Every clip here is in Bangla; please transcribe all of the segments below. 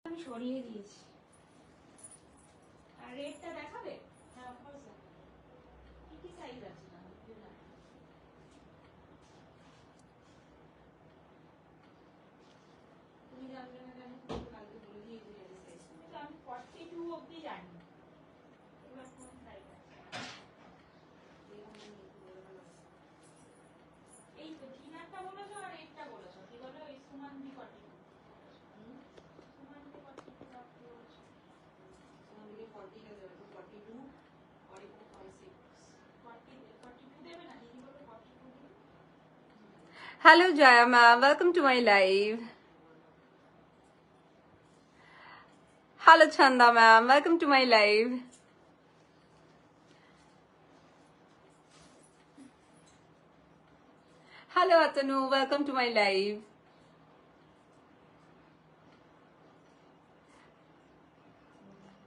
আমি সরিয়ে দিয়েছি। আর রেটটা দেখাবে? হ্যাঁ অফকোর্স। কি কি সাইজ আছে না? তুমি জানবে না জানি তুমি কালকে বলে দিয়ে দিলে সাইজ। কিন্তু আমি 42 অবধি জানি। এবার কোন সাইজ আছে? এই তো ঠিনারটা বলেছো আর এইটা বলেছো। কি বলো এই সুমানদি 42। সুমানদি 42 রাখতে বলেছো। সুমানদি 40 টা দেবে তো 42 और एक 46 42 দেবে না দিদি বলে 42 দিবে। Hello Jaya ma'am, welcome to my live. Hello Chanda ma'am, welcome to my live. Hello Atanu, welcome to my live.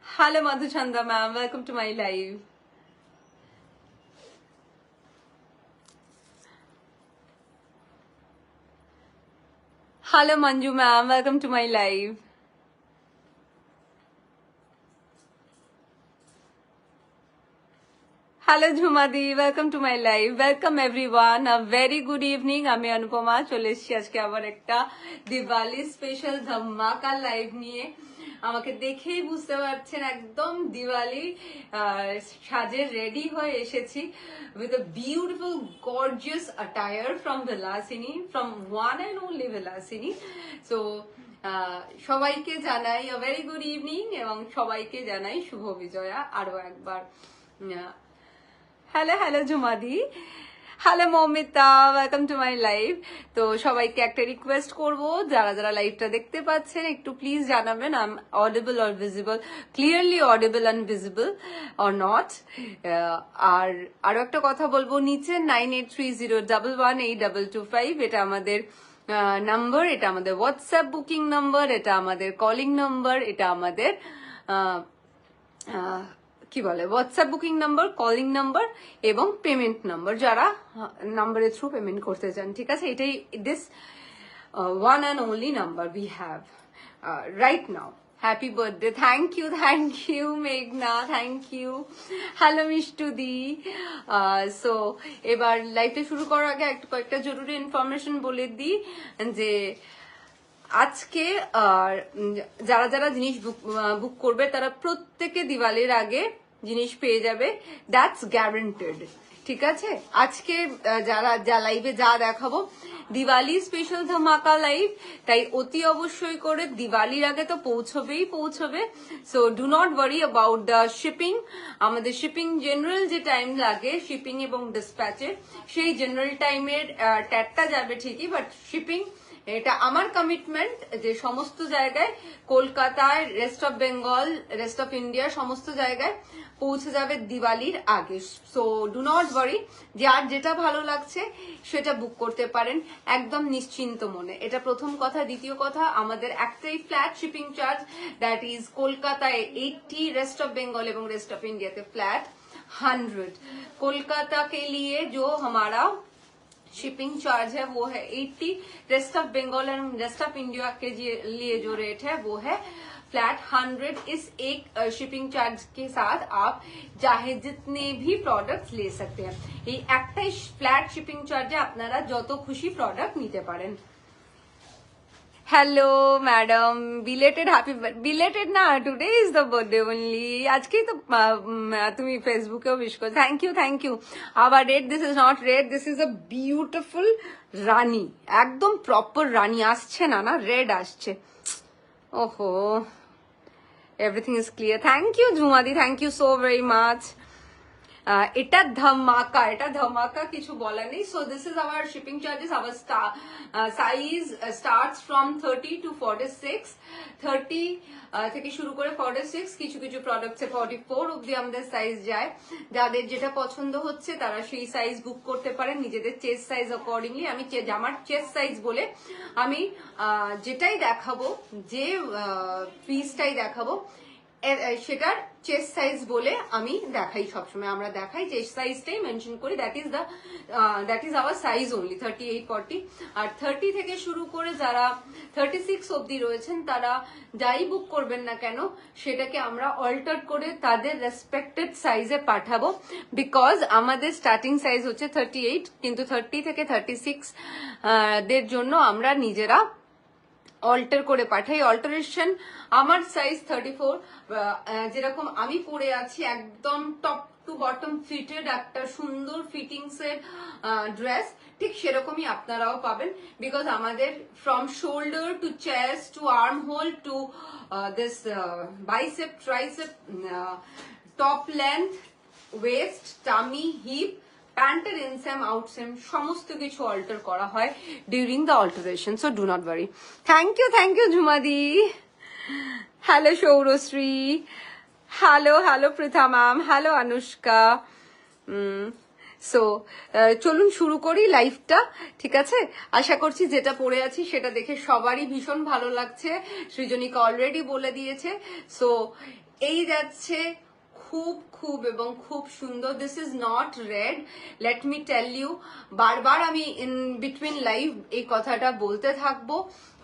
Hello Madhuchanda ma'am, welcome to my live. Hello Manju ma'am, welcome to my live. Hello Jhumadi, welcome to my live. Welcome everyone. A very good evening. আমি অনুপমা চলে এসেছি আজকে আবার একটা দিওয়ালি স্পেশাল ধামাকা লাইভ নিয়ে। আমাকে দেখেই বুঝতে পারছেন একদম দিওয়ালি সাজে রেডি হয়ে এসেছি with a beautiful gorgeous attire from Vilasini, from one and only Vilasini. So সবাইকে জানাই a very good evening এবং সবাইকে জানাই শুভ বিজয়া আরো একবার। হ্যালো হ্যালো জুমাদি, hello Moumita, welcome to my live. তো সবাইকে একটা রিকোয়েস্ট করব, যারা যারা লাইভটা দেখতে পাচ্ছেন একটু প্লিজ জানাবেন I am audible or visible, clearly audible and visible or not. আর আরো একটা কথা বলবো, নিচে 9830118225 এটা আমাদের নাম্বার, এটা আমাদের হোয়াটসঅ্যাপ বুকিং নাম্বার, এটা আমাদের কলিং নাম্বার, এটা আমাদের কি বলে WhatsApp booking number, calling number এবং পেমেন্ট নাম্বার, যারা নাম্বারের থ্রু পেমেন্ট করতে চান। ঠিক আছে, এটাই this one and only number we have right now. Happy birthday, thank you মেঘনা, থ্যাংক ইউ। হ্যালো মিষ্টুদি। সো এবার লাইভটা শুরু করার আগে কয়েকটা জরুরি ইনফরমেশন বলে দিই যে আজকে যারা যারা জিনিস বুক করবে তারা প্রত্যেকে দিওয়ালির আগে জিনিস পেয়ে যাবে, দ্যাটস গ্যারান্টেড। ঠিক আছে, আজকে যা লাইভে যা দেখাবো দিওয়ালি স্পেশাল ধামাকা লাইভ, তাই অতি অবশ্যই করে দিওয়ালির আগে তো পৌঁছবে। So do not worry about the shipping. আমাদের শিপিং জেনারেল যে টাইম লাগে শিপিং এবং ডিসপ্যাচের, সেই জেনারেল টাইমের ট্যাগটা যাবে ঠিকই, বাট শিপিং এটা আমার কমিটমেন্ট যে সমস্ত জায়গায়, কলকাতায়, rest of Bengal, rest of India সমস্ত জায়গায় পৌঁছে যাবে দিওয়ালির আগে। সো ডু নট ওয়ারি, যে আর যেটা ভালো লাগছে সেটা বুক করতে পারেন একদম নিশ্চিন্ত মনে। এটা প্রথম কথা। দ্বিতীয় কথা, আমাদের একটাই flat shipping charge, that is কলকাতায় 80, रेस्ट ऑफ बंगाल এবং रेस्ट ऑफ इंडिया के फ्लैट 100। कोलकाता के लिए जो हमारा शिपिंग चार्ज है वो है 80, rest of Bengal and rest of India के लिए जो रेट है वो है फ्लैट 100। इस एक शिपिंग चार्ज के साथ आप चाहे जितने भी प्रोडक्ट्स ले सकते हैं। ये একটাই ফ্ল্যাট শিপিং চার্জে আপনারা যত খুশি প্রোডাক্ট নিতে পারেন। Hello madam, belated happy, belated না, today is the birthday only. আজকেই তো তুমি ফেসবুকেও উইশ করো। Thank you. আবার red, this is not red, this is a beautiful rani, একদম প্রপার রানী আসছে না, রেড আসছে। ওহো, everything is clear. Thank you ঝুমাদি, thank you so very much. এটা ধামাকা কিছু বলার নেই। So this is our shipping charges. Our size starts from 30 to 46, 30 থেকে শুরু করে 46, কিছু কিছু প্রোডাক্টসে 44 অব্দি আমাদের সাইজ যায়। যাদের যেটা পছন্দ হচ্ছে তারা সেই সাইজ বুক করতে পারেন নিজেদের চেস্ট সাইজ অ্যাকর্ডিংলি। আমি আমার চেস্ট সাইজ বলে আমি যেটাই দেখাবো, যে পিসটাই দেখাবো, সেটার চেস্ট সাইজ বলে আমি দেখাই, সবসময় আমরা দেখাই চেস্ট সাইজটাই মেনশন করি, that is our size only 38-40। আর 30 থেকে শুরু করে যারা 36 অবধি রয়েছেন তারা যাই বুক করবেন না কেন সেটাকে আমরা অল্টার করে তাদের রেসপেক্টেড সাইজে পাঠাবো, বিকজ আমাদের স্টার্টিং সাইজ হচ্ছে 38, কিন্তু 30 থেকে 36 দের জন্য আমরা নিজেরা অল্টার করে পাঠাই। অল্টারেশন আমার সাইজ 34, যেরকম আমি পরে আছি একদম টপ টু বটম ফিটেড একটা সুন্দর ফিটিংস এর ড্রেস, ঠিক সেরকমই আপনারাও পাবেন, বিকজ আমাদের from shoulder to chest to arm hole to this bicep tricep, top length, waist, tummy, hip, প্যান্টের ইনসেম আউটসেম সমস্ত কিছু অল্টার করা হয় during the alteration, so do not worry. Thank you ঝুমাদি, hello Sourashree, hello Pritha ma'am, hello Anushka. So চলুন শুরু করি লাইভটা, ঠিক আছে? আশা করছি যেটা পড়ে আছি সেটা দেখে সবারই ভীষণ ভালো লাগছে, সৃজনীকে অলরেডি বলে দিয়েছে। সো এই যাচ্ছে খুব এবং খুব সুন্দর। This is not red, let me tell you, বারবার আমি ইন বিটুইন লাইভ এই কথাটা বলতে থাকবো,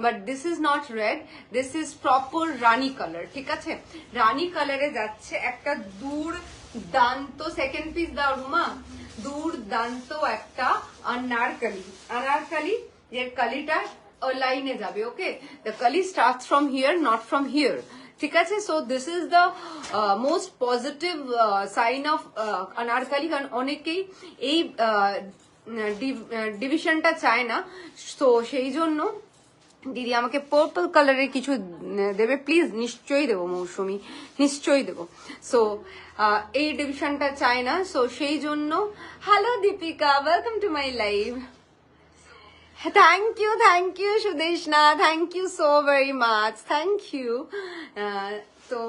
but this is not red, this is proper rani colour, ঠিক আছে? রানি কালারে যাচ্ছে একটা দুর্দান্ত, সেকেন্ড পিস দাও রুমা, দুর্দান্ত একটা আনারকালি, এর কালিটা লাইনে যাবে, okay? The kali starts from here, not from here, ঠিক আছে? So this is the most positive sign of anarkali, কারণ অনেকেই এই ডিভিশনটা চায় না, তো সেই জন্য দিদি আমাকে পার্পল কালারের কিছু দেবে প্লিজ। নিশ্চয়ই দেবো মৌসুমি, নিশ্চয়ই দেবো। সো এই ডিভিশনটা চায় না, সো সেই জন্য। Hello Deepika, welcome to my live. Thank you Sudeshna, thank you so very much, thank you. তো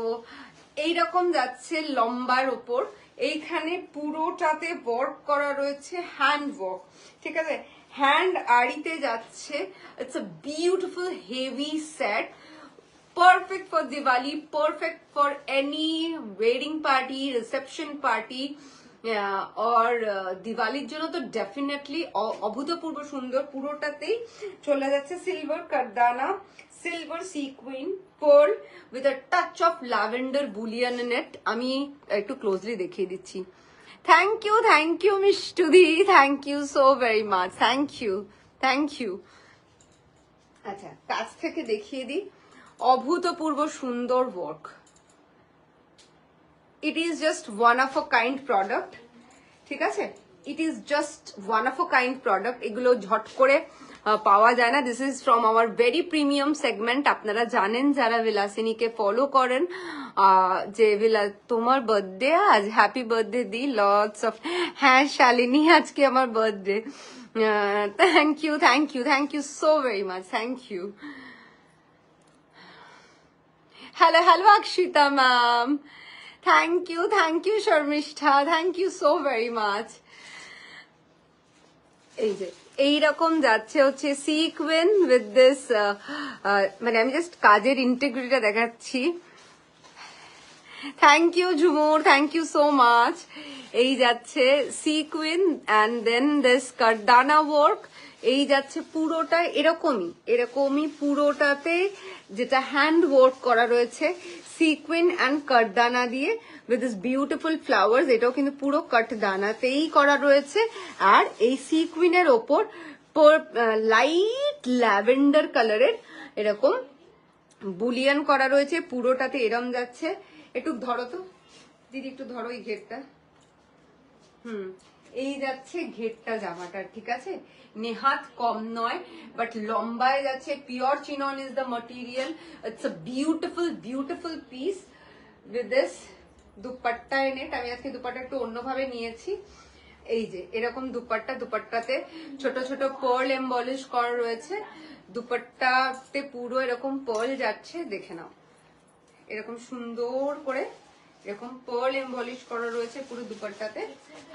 এইরকম যাচ্ছে লম্বার ওপর, এইখানে পুরোটাতে ওয়ার্ক করা রয়েছে, হ্যান্ড ওয়ার্ক, ঠিক আছে? হ্যান্ড আড়িতে যাচ্ছে, it's a beautiful heavy set, perfect for Diwali, perfect for any wedding party, reception party, or দিওয়ালির জন্য তো ডেফিনেটলি অভূতপূর্ব সুন্দর। পুরোটাতেই চলে যাচ্ছে সিলভার কারদানা, silver sequin, pearl with a touch of lavender bullion net. আমি একটু ক্লোজলি দেখিয়ে দিচ্ছি। থ্যাংক ইউ মিষ্টুদি, thank you so very much, thank you. আচ্ছা, কাছ থেকে দেখিয়ে দিই, অভূতপূর্ব সুন্দর work. It is just one of a kind product, ঠিক আছে? It is just one of a kind product, এগুলো ঝট করে পাওয়া যায় না। This is from our very premium segment. আপনারা জানেন যারা বিলাসিনীকে ফলো করেন, যে তোমার বার্থডে আজ, হ্যাপি বার্থডে দি, লটস অফ। হ্যাঁ শালিনী, আজকে আমার birthday. Thank you so very much, thank you. Hello Akshita ma'am, thank you Sharmistha, thank you so very much. এই যে এইরকম যাচ্ছে হচ্ছে সিকুয়েন উইথ দিস, মানে আমি জাস্ট কাজের ইন্টিগ্রিটিটা দেখাচ্ছি। Thank you Jhumur, thank you so much. এই যাচ্ছে সিকুইন অ্যান্ড দেন দিস কারদানা ওয়ার্ক, এই যাচ্ছে পুরোটা এরকমই পুরোটাতে যেটা হ্যান্ড ওয়ার্ক করা রয়েছে সিকুইন অ্যান্ড কাঠদানা দিয়ে উইথ দিস বিউটিফুল ফ্লাওয়ার্স। এটাও কিন্তু পুরো কাঠদানাতেই করা রয়েছে। আর এই সিকুইনের ওপর লাইট ল্যাভেন্ডার কালারের এরকম বুলিয়ান করা রয়েছে, পুরোটাতে এরম যাচ্ছে। একটু ধরো তো দিদি, একটু ধরো এই ঘেরটা। এই যাচ্ছে ঘেরটা জামাটার, ঠিক আছে? নেহাত কম নয়, বাট লম্বায় যাচ্ছে। Pure chinon is the material. It's a beautiful piece with this dupatta in it. আমি আজকে দুপাট্টা একটু অন্যভাবে নিয়েছি। এই যে এরকম দুপাট্টাতে ছোট ছোট পার্ল এমবলিশ করা রয়েছে। দুপাট্টাতে পুরো এরকম পার্ল যাচ্ছে, দেখে নাও। এরকম সুন্দর করে এরকম পার্ল এমবলিশ করা রয়েছে পুরো দুপাট্টাতে।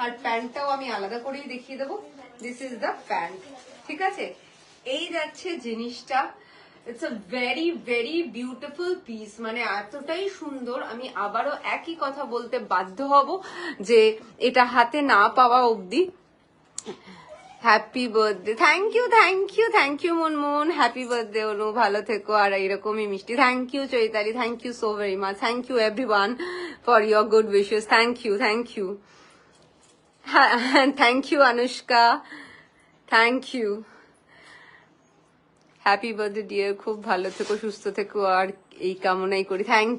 আর প্যান্টটাও আমি আলাদা করেই দেখিয়ে দেবো। দিস ইজ দ্য প্যান্ট, ঠিক আছে? এই যাচ্ছে জিনিসটা। It's a very very beautiful piece, মানে এতটাই সুন্দর। আমি আবারও একই কথা বলতে বাধ্য হব যে এটা হাতে না পাওয়া অবধি। Happy birthday, thank you thank you thank you Munmun, happy birthday Anu, ভালো থেকো আর এরকমই মিষ্টি। Thank you Chaitali, thank you so very much, thank you everyone for your good wishes, thank you thank you. Thank you Anushka, thank you. Happy birthday dear, খুব ভালো থেকো সুস্থ থেকো আর এই কামনাই করি। থ্যাংক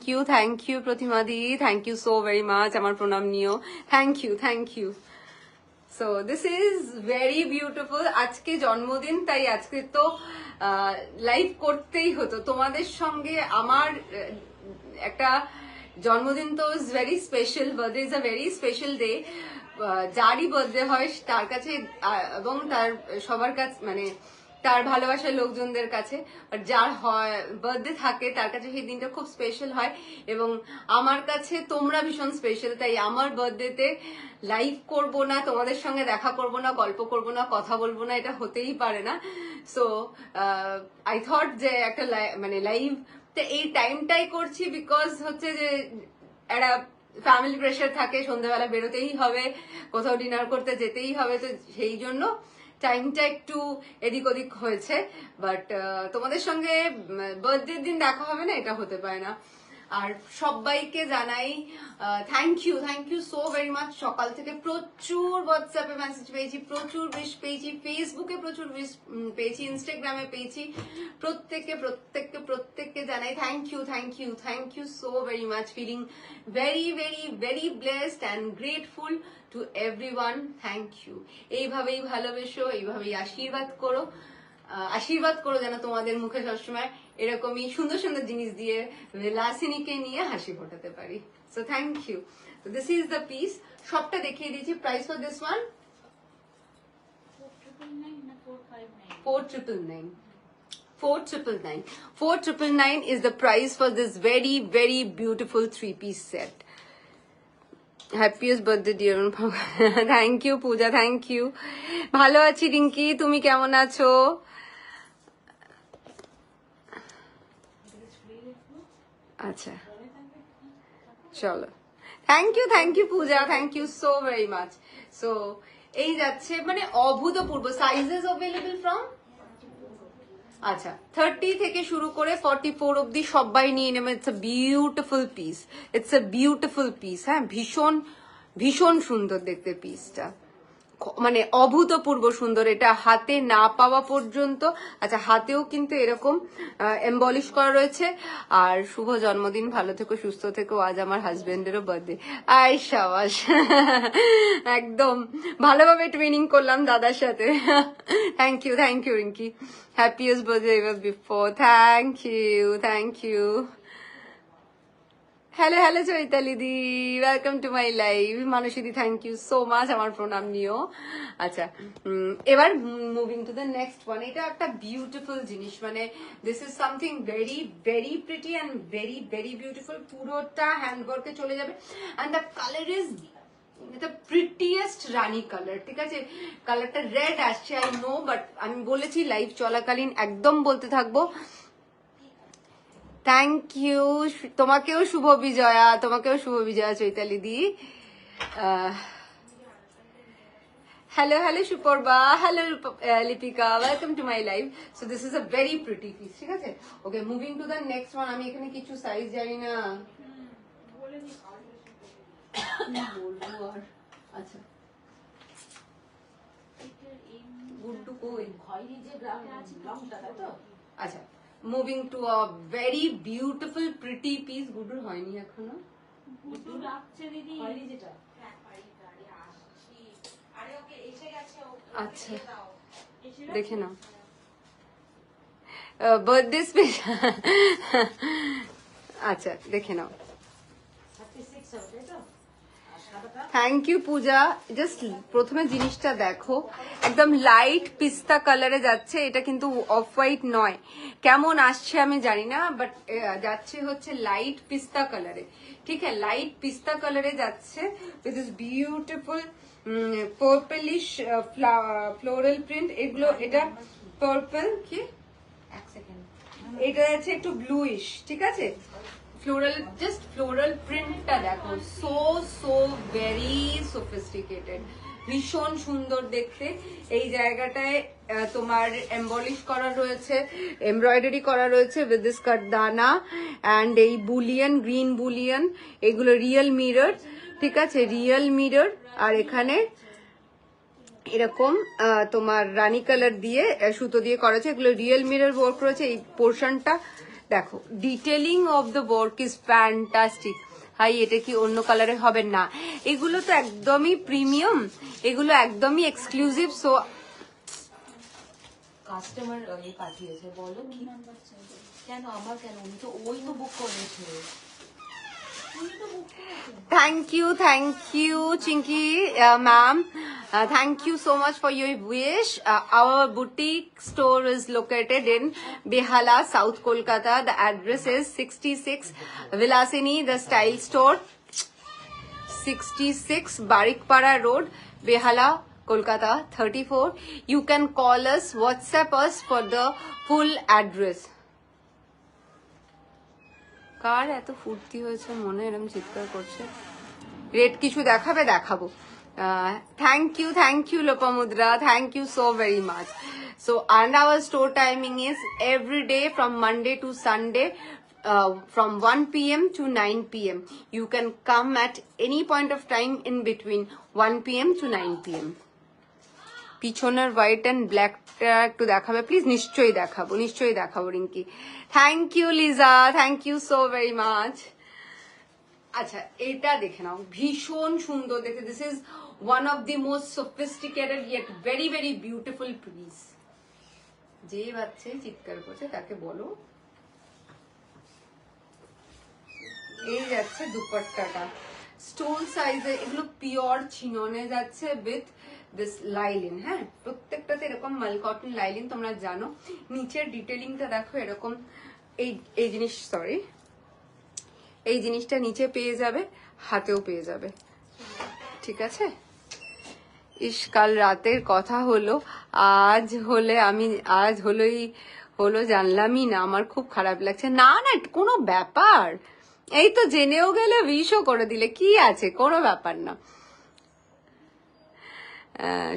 ইউ প্রতিমা দি, thank you so very much, আমার প্রণাম নিও, thank you. So this is very beautiful. আজকে জন্মদিন, তাই আজকে তো লাইভ করতেই হতো তোমাদের সঙ্গে। আমার একটা জন্মদিন তো is very special, birthday is a very special day. যারই বার্থডে হয় তার কাছে এবং তার সবার কাছে, মানে তার ভালোবাসার লোকজনদের কাছে, যার হয় বার্থডে থাকে তার কাছে সেই দিনটা খুব স্পেশাল হয়। এবং আমার কাছে তোমরা ভীষণ স্পেশাল, তাই আমার বার্থডেতে লাইভ করব না, তোমাদের সঙ্গে দেখা করব না, গল্প করব না, কথা বলবো না, এটা হতেই পারে না। সো আই থট যে একটা মানে লাইভ এই টাইমটাই করছি, বিকজ হচ্ছে যে একটা ফ্যামিলি প্রেশার থাকে, সন্ধ্যাবেলা বেরোতেই হবে, কোথাও ডিনার করতে যেতেই হবে, তো সেই জন্য টাইমটা একটু এদিক ওদিক হয়েছে। বাট তোমাদের সঙ্গে বার্থডের দিন দেখা হবে না, এটা হতে পারে না। আর সবাইকে জানাই thank you so very much. সকাল থেকে প্রচুর হোয়াটসঅ্যাপে মেসেজ পেয়েছি, প্রচুর উইশ পেয়েছি, ফেসবুকে প্রচুর উইশ পেয়েছি, ইনস্টাগ্রামে পেয়েছি। প্রত্যেককে জানাই thank you so very much. Feeling very very very blessed and grateful to everyone. Thank you. এইভাবেই ভালোবেসো, এইভাবেই আশীর্বাদ করো যেন তোমাদের মুখে সবসময় এরকমই সুন্দর সুন্দর জিনিস দিয়ে লাসিনীকে নিয়ে হাসি ফোটাতে পারি। So thank you. তো দিস ইজ দ্য পিস, সবটা দেখিয়ে দিয়েছি। Price for this one 4,999 is the price for this very very beautiful 3-piece set. Happiest birthday dear. Thank you Puja, thank you. ভালো আছি রিঙ্কি, তুমি কেমন আছো? আচ্ছা চলো, thank you Puja, thank you so very much. So এই যাচ্ছে, মানে অভূতপূর্ব সাইজেস অ্যাভেলেবল ফ্রম, আচ্ছা 30 থেকে শুরু করে 44 অব্দি সবাই নিয়ে নেবে। ইটস এ বিউটিফুল পিস, হ্যাঁ ভীষণ ভীষণ সুন্দর দেখতে পিসটা, মানে অভূতপূর্ব সুন্দর। এটা হাতে না পাওয়া পর্যন্ত, আচ্ছা হাতেও কিন্তু এরকম এমবলিশ করা রয়েছে। আর শুভ জন্মদিন, ভালো থেকো সুস্থ থেকো। আজ আমার হাজবেন্ডেরও বার্থডে। আই সাবাস, একদম ভালোভাবে ট্রেনিং করলাম দাদার সাথে। Thank you Rinki, happiest birthday ever before. Thank you. Hello Chaitali দি, welcome to my live. Manasi দি, থ্যাংক ইউ সো মাচ, আমার প্রণাম নিও। আচ্ছা এবার moving to the next one. এটা একটা বিউটিফুল জিনিস, মানে this is something very very pretty and very very beautiful. পুরোটা হ্যান্ডওয়ার্কে চলে যাবে and the colour is the prettiest rani colour. ঠিক আছে, কালারটা রেড আসছে আই নো, বাট আমি বলেছি লাইভ চলাকালীন একদম বলতে থাকবো। থ্যাংক ইউ, তোমাকেও শুভ বিজয়া চৈতালি দি। Hello Suparba, hello Lipika, welcome to my live. So this is a very pretty piece. ঠিক আছে, okay moving to the next one. আমি এখানে কিছু সাইজ জানি না, বলবো আর। আচ্ছা গুড্ডু কই? আচ্ছা moving to a very beautiful pretty piece. গুড্ডুর হয়নি এখনো, গুড্ডু রাখছে দিদি, হয়নি যেটা। আচ্ছা দেখে নাও, বার্থডে স্পেশাল। আচ্ছা দেখে নাও। Thank you Puja. জাস্ট প্রথমে জিনিসটা দেখো, একদম লাইট পিস্তা কালারে যাচ্ছে। এটা কিন্তু অফ হোয়াইট নয়, কেমন আসছে আমি জানি না, বাট যাচ্ছে হচ্ছে লাইট পিস্তা কালারে। ঠিক আছে, লাইট পিস্তা কালারে যাচ্ছে with this beautiful purplish floral print. এগুলো এটা পার্পল কি, এক সেকেন্ড, এটা আছে একটু ব্লুইশ, ঠিক আছে? ফ্লোরাল, জাস্ট ফ্লোরাল প্রিন্টটা দেখো, সো সো ভেরি সোফিস্টিকেটেড, ভীষণ সুন্দর দেখতে। এই জায়গাটায় তোমার এমবলিশ করা রয়েছে, এমব্রয়ডারি করা রয়েছে উইথ দিস কাটদানা অ্যান্ড এই বুলিয়ান, গ্রিন বুলিয়ান, এগুলো রিয়েল মিরর, ঠিক আছে? Real mirror. আর এখানে এরকম তোমার রানী কালার দিয়ে সুতো দিয়ে করা আছে, এগুলো রিয়েল মিরর ওয়ার্ক রয়েছে। এই পোর্শনটা দেখো, detailing of the work is fantastic. Hi, এটা কি অন্য কালারে হবে না? এগুলো তো একদমই প্রিমিয়াম, এগুলো একদমই এক্সক্লুসিভ। সো কাস্টমার পাঠিয়েছে, বলো কি কেন আমার, কেন উনি তো ওই তো বুক করেছে। thank you Chinky ma'am, thank you so much for your wish. Our boutique store is located in Behala, South Kolkata. The address is 66 Vilasini, the style store, 66 Barikpara Road, Behala, Kolkata 34. You can call us, WhatsApp us for the full address. কার এত ফুর্তি হয়েছে মনে, এরকম চিৎকার করছে? রেট কিছু দেখাবে? দেখাবো। Thank you Lopamudra, thank you so very much. So and our store timing is every day from Monday to Sunday, from 1 p.m. to 9 p.m. You can come at any point of time in between 1 p.m. to 9 p.m. পিছনের হোয়াইট অ্যান্ড ব্ল্যাকটা একটু দেখাবে প্লিজ? নিশ্চয়ই দেখাবো Rinki. Thank you Liza, thank you so very much. আচ্ছা, এটা দেখে নাও, ভীষণ সুন্দর দেখতে। This is one of the most sophisticated yet very very beautiful piece. যে বাচ্চা চিৎকার করছে তাকে বলো। এই যাচ্ছে দুপাট্টাটা, স্টোন সাইজে, এগুলো পিওর চিননে যাচ্ছে উইথ দিস লাইলিন। হ্যাঁ, প্রত্যেকটাতে এরকম মাল কটন লাইলিন, তোমরা জানো। নিচের ডিটেলিংটা দেখো, এরকম এই জিনিস, সরি, এই জিনিসটা নিচে পেয়ে যাবে, হাতেও পেয়ে যাবে, ঠিক আছে? ইস, কাল রাতের কথা হলো, আজ হলো জানলামই না, আমার খুব খারাপ লাগছে। না না, কোনো ব্যাপার, এই তো জেনেও গেলে উইশও করে দিলে, কি আছে, কোনো ব্যাপার না।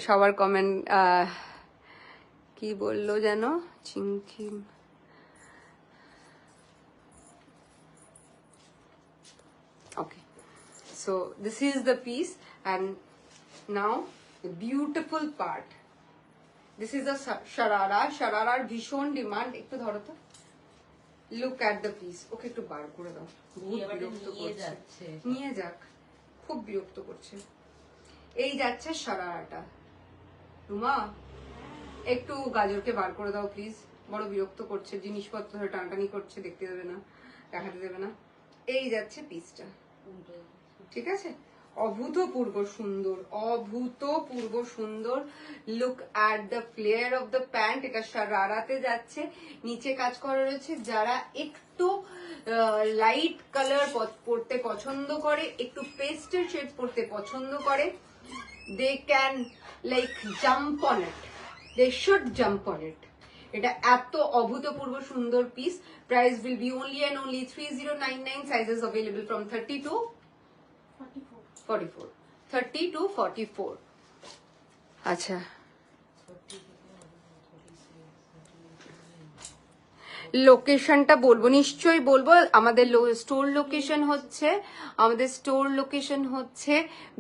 সবার কমেন্ট কি বললো যেন, Chinki okay, so this is the piece, and now the beautiful part, this is a shararar ভীষণ ডিমান্ড। একটু ধরো তো, look at the piece. ওকে একটু বার করে দাও, নিয়ে যাক, খুব বিরক্ত করছে। এই যাচ্ছে সারারাটা। রুমা, একটু গাজরকে বার করে দাও প্লিজ, বড় বিরক্ত করছে, জিনিসপত্র ধরে টানটানি করছে, দেখতে দেবে না, দেখাতে দেবে না। এই যাচ্ছে পিসটা, ঠিক আছে? অভূতপূর্ব সুন্দর। Look at the flare of the pant. এটা সারারাতে যাচ্ছে, নিচে কাজ করা রয়েছে। যারা একটু লাইট কালার পরতে পছন্দ করে, একটু পেস্টেল শেড পরতে পছন্দ করে, they can like jump on it, they should jump on it. এটা এত অভূতপূর্ব সুন্দর piece. Price will be only and only 3099. Sizes available from 30 to 44. 30 to 44. আচ্ছা, লোকেশনটা বলবো, নিশ্চয়ই বলবো। আমাদের স্টোর লোকেশন হচ্ছে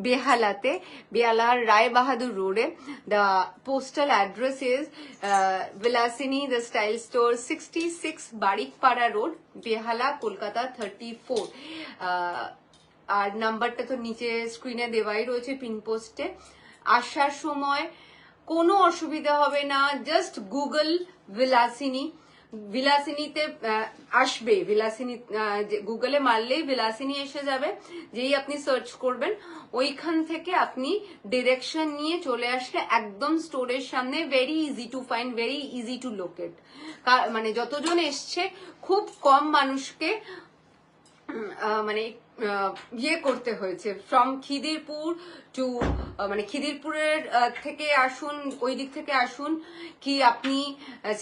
বেহালাতে, বেহালার রায় বাহাদুর রোডে। The postal address is Bilasini the style store, 66 Barikpara road, Behala, Kolkata 34। আর নাম্বারটা তো নিচে স্ক্রিনে দেওয়াই রয়েছে পিন পোস্টে। আসার সময় কোনো অসুবিধা হবে না, জাস্ট গুগল বিলাসিনীতে আসবে, বিলাসিনী গুগলে মারলেই বিলাসিনী এসে যাবে। যেই আপনি সার্চ করবেন, ওইখান থেকে আপনি ডিরেকশন নিয়ে চলে আসলে একদম স্টোরের সামনে, very easy to find, very easy to locate. মানে যতজন এসছে, খুব কম মানুষকে, মানে ইয়ে করতে হয়েছে ফ্রম খিদিরপুর টু মানে খিদিরপুরের থেকে আসুন, ওই দিক থেকে আসুন, কি আপনি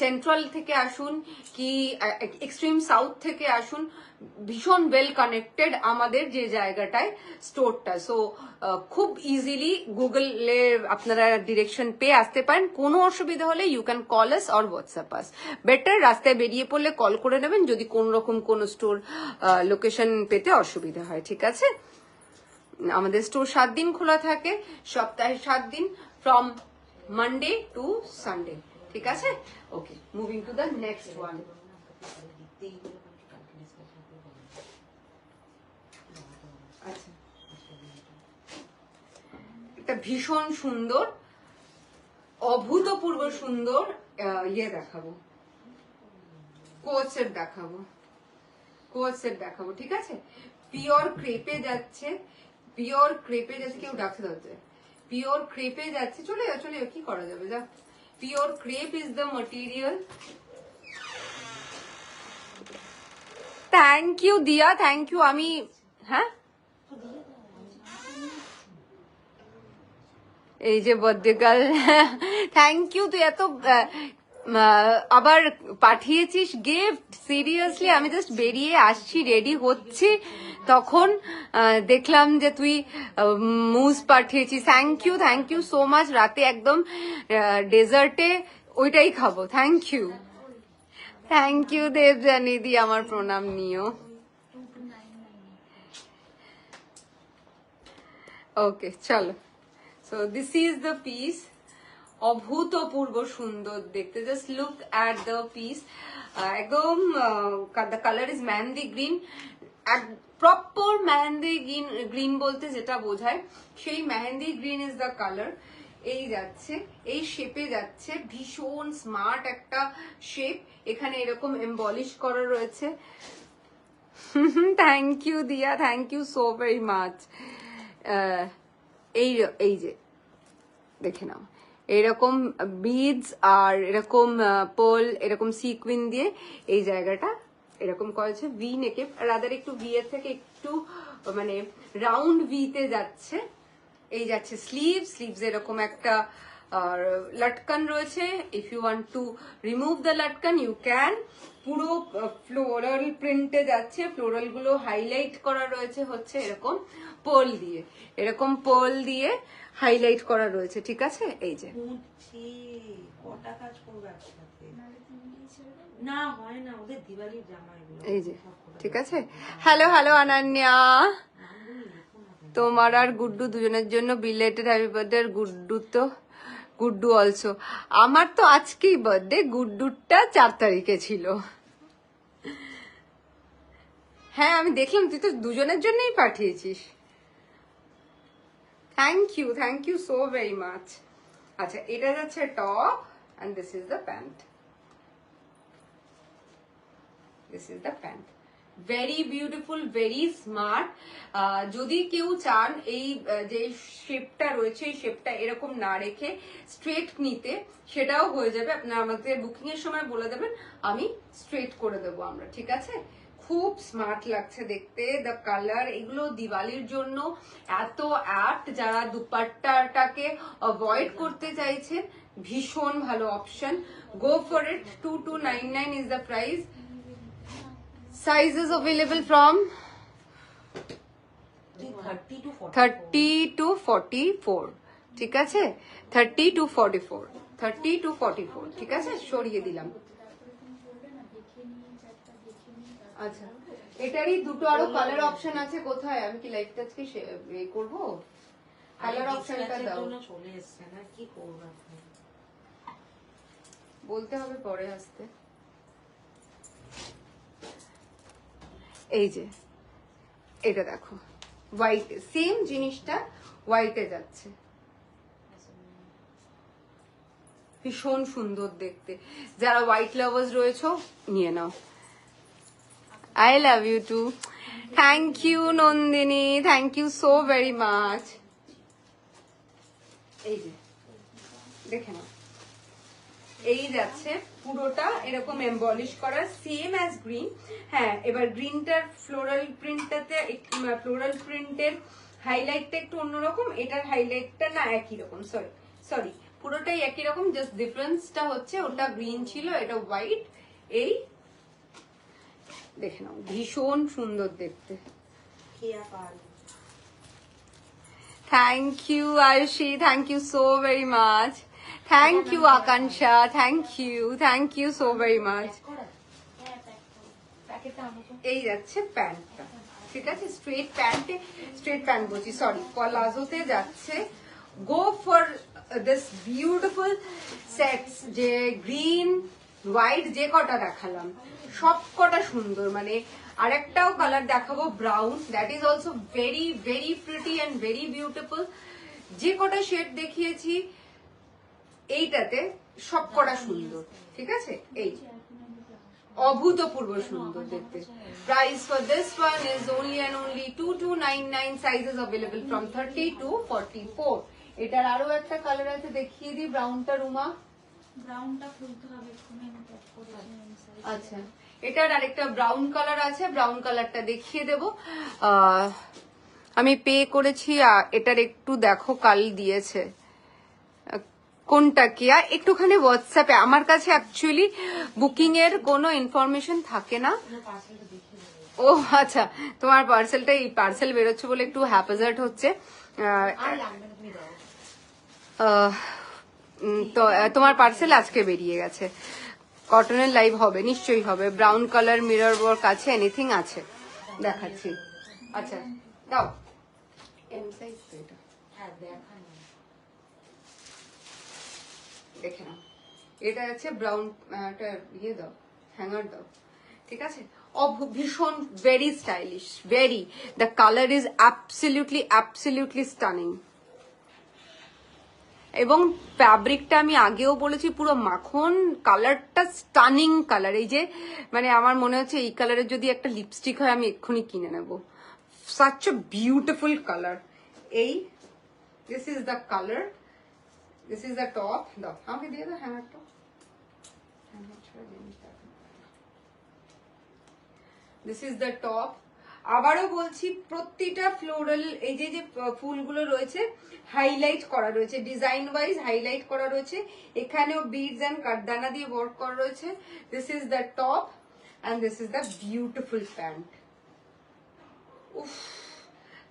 সেন্ট্রাল থেকে আসুন, কি এক্সট্রিম সাউথ থেকে আসুন, ভীষণ ওয়েল কানেক্টেড আমাদের যে জায়গাটায় স্টোরটা। সো খুব ইজিলি গুগলে আপনারা ডিরেকশন পেয়ে আসতে পারেন। কোনো অসুবিধা হলে you can call us or WhatsApp us. Better রাস্তায় বেরিয়ে পড়লে কল করে নেবেন যদি কোন রকম কোনো স্টোর লোকেশন পেতে অসুবিধা হয়, ঠিক আছে? আমাদের স্টোর 7 দিন খোলা থাকে, সপ্তাহে 7 দিন, ফ্রম মানডে টু সানডে, ঠিক আছে? Okay, moving to the next one. আচ্ছা, একটা ভীষণ সুন্দর, অভূতপূর্ব সুন্দর ইয়ে দেখাবো, কোট সেট দেখাবো, কোট সেট দেখাবো, ঠিক আছে? পিওর ক্রেপে যাচ্ছে, পিওর ক্রেপে যাচ্ছে, কেউ ডাকছে ধরতে, পিওর ক্রেপে যাচ্ছে, চলে যাও চলে যাও, কি করা যাবে, যা। Pure crepe is the material. Thank you Diya, thank you. আমি হ্যাঁ এই যে বার্থডে গার্ল, থ্যাংক ইউ। তুই এত আবার পাঠিয়েছিস গিফট, সিরিয়াসলি আমি জাস্ট বেরিয়ে আসছি, রেডি হচ্ছি, তখন দেখলাম যে তুই মুজ পাঠিয়েছিস। Thank you so much. রাতে একদম ডেজার্টে ওইটাই খাবো। থ্যাংক ইউ দেবজানি দি, আমার প্রণাম নিও। ওকে চলো, so this is the piece. অভূতপূর্ব সুন্দর দেখতে, just look at the piece. একদম the colour is mehendi green, proper mehendi green বলতে যেটা বোঝায় সেই mehendi green is the colour. এই যাচ্ছে, এই শেপে যাচ্ছে, ভীষণ স্মার্ট একটা শেপ। এখানে এরকম এমবলিশ করা রয়েছে। Thank you Diya, thank you so very much. এই যে দেখে নাও, এরকম বিডস আর এরকম পোল, এরকম সিকুইন দিয়ে এই জায়গাটা এরকম করেছে ভি নেকে, রাদার একটু ভি এর থেকে একটু মানে রাউন্ড ভি তে যাচ্ছে। এই যাচ্ছে স্লিভস এরকম একটা লটকান রয়েছে। If you want to remove the latkan you can. পুরো ফ্লোরাল প্রিন্টে যাচ্ছে, ফ্লোরাল গুলো হাইলাইট করা রয়েছে হচ্ছে এরকম পোল দিয়ে, এরকম পোল দিয়ে হাইলাইট করা রয়েছে, ঠিক আছে? এই যে কটা কাজ করবে একসাথে, না হয় না, ওদের দিওয়ালির জামা এগুলো। এই যে ঠিক আছে। হ্যালো অনন্যা, তোমার আর গুড্ডু দুজনের জন্য বিলেটেড হ্যাপি বার্থডে। আর গুড্ডু অলসো। আমার তো আজকেই বার্থডে, গুড্ডুরটা 4 তারিখে ছিল। হ্যাঁ আমি দেখলাম, তুই তো দুজনের জন্যই পাঠিয়েছিস। Thank you so very much. আচ্ছা, এটা যাচ্ছে top and this is the pant. Very beautiful, very smart. যদি কেউ চান এই যে শেপটা রয়েছে, এই শেপটা এরকম না রেখে স্ট্রেট নিতে, সেটাও হয়ে যাবে। আপনারা আমাদের বুকিং এর সময় বলে দেবেন, আমি স্ট্রেট করে দেবো আমরা, ঠিক আছে? খুব স্মার্ট লাগছে দেখতে। দ্য কালার, এগুলো দিওয়ালির জন্য এত অ্যাপ্ট। যারা দুপাট্টাটাকে অ্যাভয়েড করতে চাইছেন, ভীষণ ভালো option. Go for it. 2299 is the price. Sizes available from 30 to 44, ঠিক আছে? 30 to 44, 30 to 44, ঠিক আছে? সরিয়ে দিলাম। আচ্ছা, এটারই দুটো আরো কালার অপশন আছে। কোথায়? আমি কি লাইভটা আজকে করবো? কালার অপশনটা দাও। চলে এসছে না, কি করবো বলতে হবে পরে আসতে। এই যে এটা দেখো, হোয়াইট, সেম জিনিসটা হোয়াইটে যাচ্ছে, ভীষণ সুন্দর দেখতে। যারা হোয়াইট লাভার্স রয়েছে নিয়ে নাও। I love you too. Thank you Nandini, thank you so very much. এই যে দেখে নাও, এই যাচ্ছে পুরোটা এরকম এমবলিশ করা সেম অ্যাজ গ্রিন। হ্যাঁ, এবার গ্রিনটার ফ্লোরাল প্রিন্টের হাইলাইটটা একটু অন্যরকম, এটার হাইলাইটটা না একই রকম, সরি পুরোটাই একই রকম, জাস্ট ডিফারেন্সটা হচ্ছে ওটা গ্রিন ছিল, এটা হোয়াইট। এই দেখে নাও, ভীষণ সুন্দর দেখতে। Thank you Ayushi, thank you so very much, thank you Akanksha, thank you so very much. এই যাচ্ছে প্যান্টটা, ঠিক আছে, স্ট্রেট প্যান্ট বলছি, সরি পলাজোতে যাচ্ছে। Go for this beautiful sets, যে গ্রিন হোয়াইট যে কটা দেখালাম সব কটা সুন্দর। মানে আরেকটাও কালার দেখাবো brown, that is also very very pretty and very beautiful. যে কটা শেড দেখিয়েছি এইটাতে সব কটা সুন্দর, ঠিক আছে, এই অভূতপূর্ব সুন্দর দেখতে। Price for this one is only and only 2299, sizes available from 30 to 44। এটার আরো একটা কালার আছে, দেখিয়ে দিই ব্রাউনটা। রুমা, ব্রাউনটা খুলতে হবে এক্ষুনি, আমি ট্যাপ করেছি। আচ্ছা, এটার আরেকটা ব্রাউন কালার আছে, ব্রাউন কালারটা দেখিয়ে দেব। আমি পে করেছি, এটার একটু দেখো কাল দিয়েছে কোনটা কি, একটুখানি হোয়াটসঅ্যাপে, আমার কাছে অ্যাকচুয়ালি বুকিং এর কোনো ইনফরমেশন থাকে না। ও আচ্ছা, তোমার পার্সেলটা, এই পার্সেল বেরোচ্ছে বলে একটু হ্যাপাজার্ড হচ্ছে। তো তোমার পার্সেল আজকে বেরিয়ে গেছে। কটনের লাইভ হবে, নিশ্চয়ই হবে। ব্রাউন কালার মিরর ওয়ার্ক আছে, এনিথিং আছে, দেখাচ্ছি। আচ্ছা দাও, এম সাইজ তো এটা, দেখে নাও। এটা আছে ব্রাউন, ইয়ে দাও, হ্যাঙ্গার দাও, ঠিক আছে। ভীষণ very stylish, very, the colour is absolutely stunning. এবং ফ্যাব্রিকটা আমি আগেও বলেছি, পুরো মাখন, কালারটা স্টানিং কালার। এই যে মানে আমার মনে হচ্ছে এই কালারের যদি একটা লিপস্টিক হয় আমি এক্ষুনি কিনে নেব, সাচ এ বিউটিফুল কালার। এই this is the colour, this is the top. দাও আমাকে দিয়ে দাও হ্যাঙ্গারটা, দিস ইজ দ্য টপ। আবারও বলছি, প্রতিটা ফ্লোরাল এই যে যে ফুলগুলো রয়েছে হাইলাইট করা রয়েছে, ডিজাইন ওয়াইজ হাইলাইট করা রয়েছে। এখানেও বিডস এন্ড কাঠদানা দিয়ে ওয়ার্ক করা রয়েছে। This is the top and this is the beautiful pant. উফ,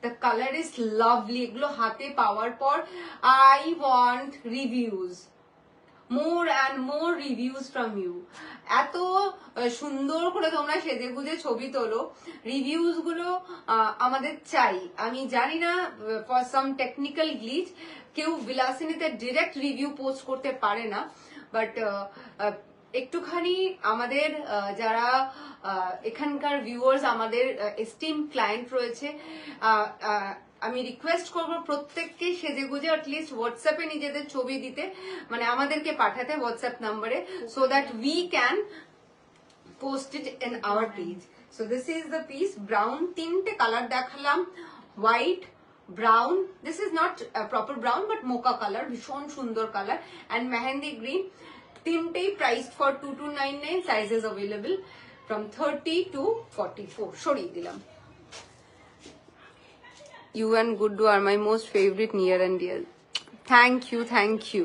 দ্য কালার ইজ লাভলি। এগুলো হাতে পাওয়ার পর I want reviews, more and more reviews from you. এত সুন্দর করে তোমরা সেজে গুজে ছবি তোলো, রিভিউজ গুলো আমাদের চাই। আমি জানি না, ফর সাম টেকনিক্যাল গ্লিচ কেউ বিলাসিনীতে ডিরেক্ট রিভিউ পোস্ট করতে পারে না, বাট একটুখানি আমাদের যারা এখানকার ভিউয়ার্স, আমাদের এস্টিম ক্লায়েন্ট রয়েছে, আমি রিকোয়েস্ট করবো প্রত্যেককে সেজে গুজে অ্যাটলিস্ট হোয়াটসঅ্যাপে নিজেদের ছবি দিতে, মানে আমাদেরকে পাঠাতে হোয়াটসঅ্যাপ নাম্বারে, so that we can post it in our page. So this is the piece. Brown তিনটে কালার দেখালাম, white, brown, this is not proper brown but mocha colour, ভীষণ সুন্দর কালার, অ্যান্ড মেহেন্দি গ্রিন। তিনটেই price for 2299, sizes available from 30 to 44। সরিয়ে দিলাম। You and Guddu are my most favorite near and dear. Thank you, thank you.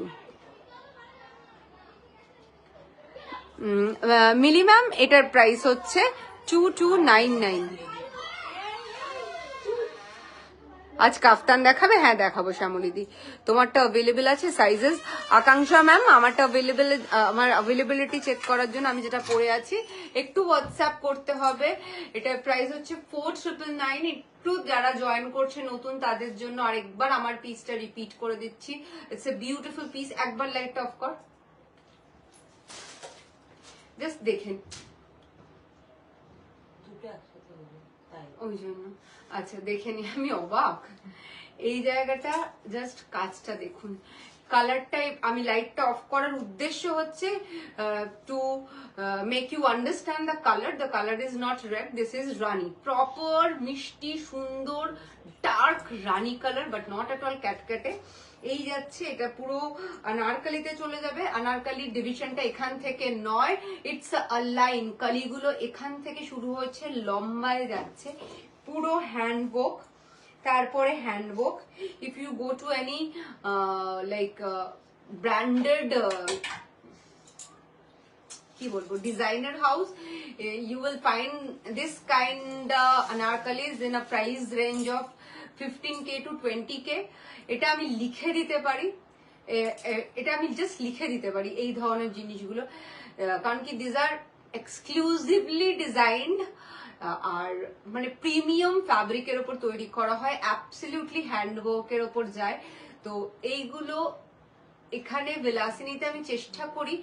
Mili ma'am, এটার প্রাইস হচ্ছে 2299। আজ কাফতান দেখাবে? হ্যাঁ দেখাবো শ্যামলিদি, তোমারটা অ্যাভেলেবেল আছে সাইজেস। আকাঙ্ক্ষা ম্যাম, আমারটা অ্যাভেলেবেল, আমার অ্যাভেলেবিলিটি চেক করার জন্য আমি যেটা পরে আছি একটু হোয়াটসঅ্যাপ করতে হবে। এটার প্রাইস হচ্ছে 4999। একটু যারা জয়েন করছে নতুন তাদের জন্য আরেকবার আমার পিসটা রিপিট করে দিচ্ছি। It's a beautiful piece. একবার লাইটটা অফ কর, জাস্ট দেখেন, ওই জন্য। আচ্ছা দেখে নি, আমি অবাক। এই জায়গাটা জাস্ট কাজটা দেখুন, কালারটাই আমি লাইটটা অফ করার উদ্দেশ্য হচ্ছে to make you understand the colour is not red, this is rani, proper মিষ্টি সুন্দর dark rani colour, but not at all ক্যাটক্যাটে। এই যাচ্ছে, এটা পুরো আনারকালিতে চলে যাবে। আনারকালির ডিভিশনটা এখান থেকে নয়, ইটস আ লাইন, কালিগুলো এখান থেকে শুরু হচ্ছে, লম্বায় যাচ্ছে, পুরো হ্যান্ডওয়ার্ক। তারপরে handwork, if you go to any like branded কি বলবো designer house, you will find this kind anarkalis in a price range of 15K to 20K। এটা আমি লিখে দিতে পারি, এটা আমি জাস্ট লিখে দিতে পারি এই ধরনের জিনিসগুলো, কারণ কি দিস আর এক্সক্লুসিভলি ডিজাইনড আর মানে প্রিমিয়াম ফ্যাব্রিকের ওপর তৈরি করা হয়, অ্যাবসলিউটলি হ্যান্ডওয়ার্কের ওপর যায়। তো এইগুলো এখানে বিলাসিনীতে আমি চেষ্টা করি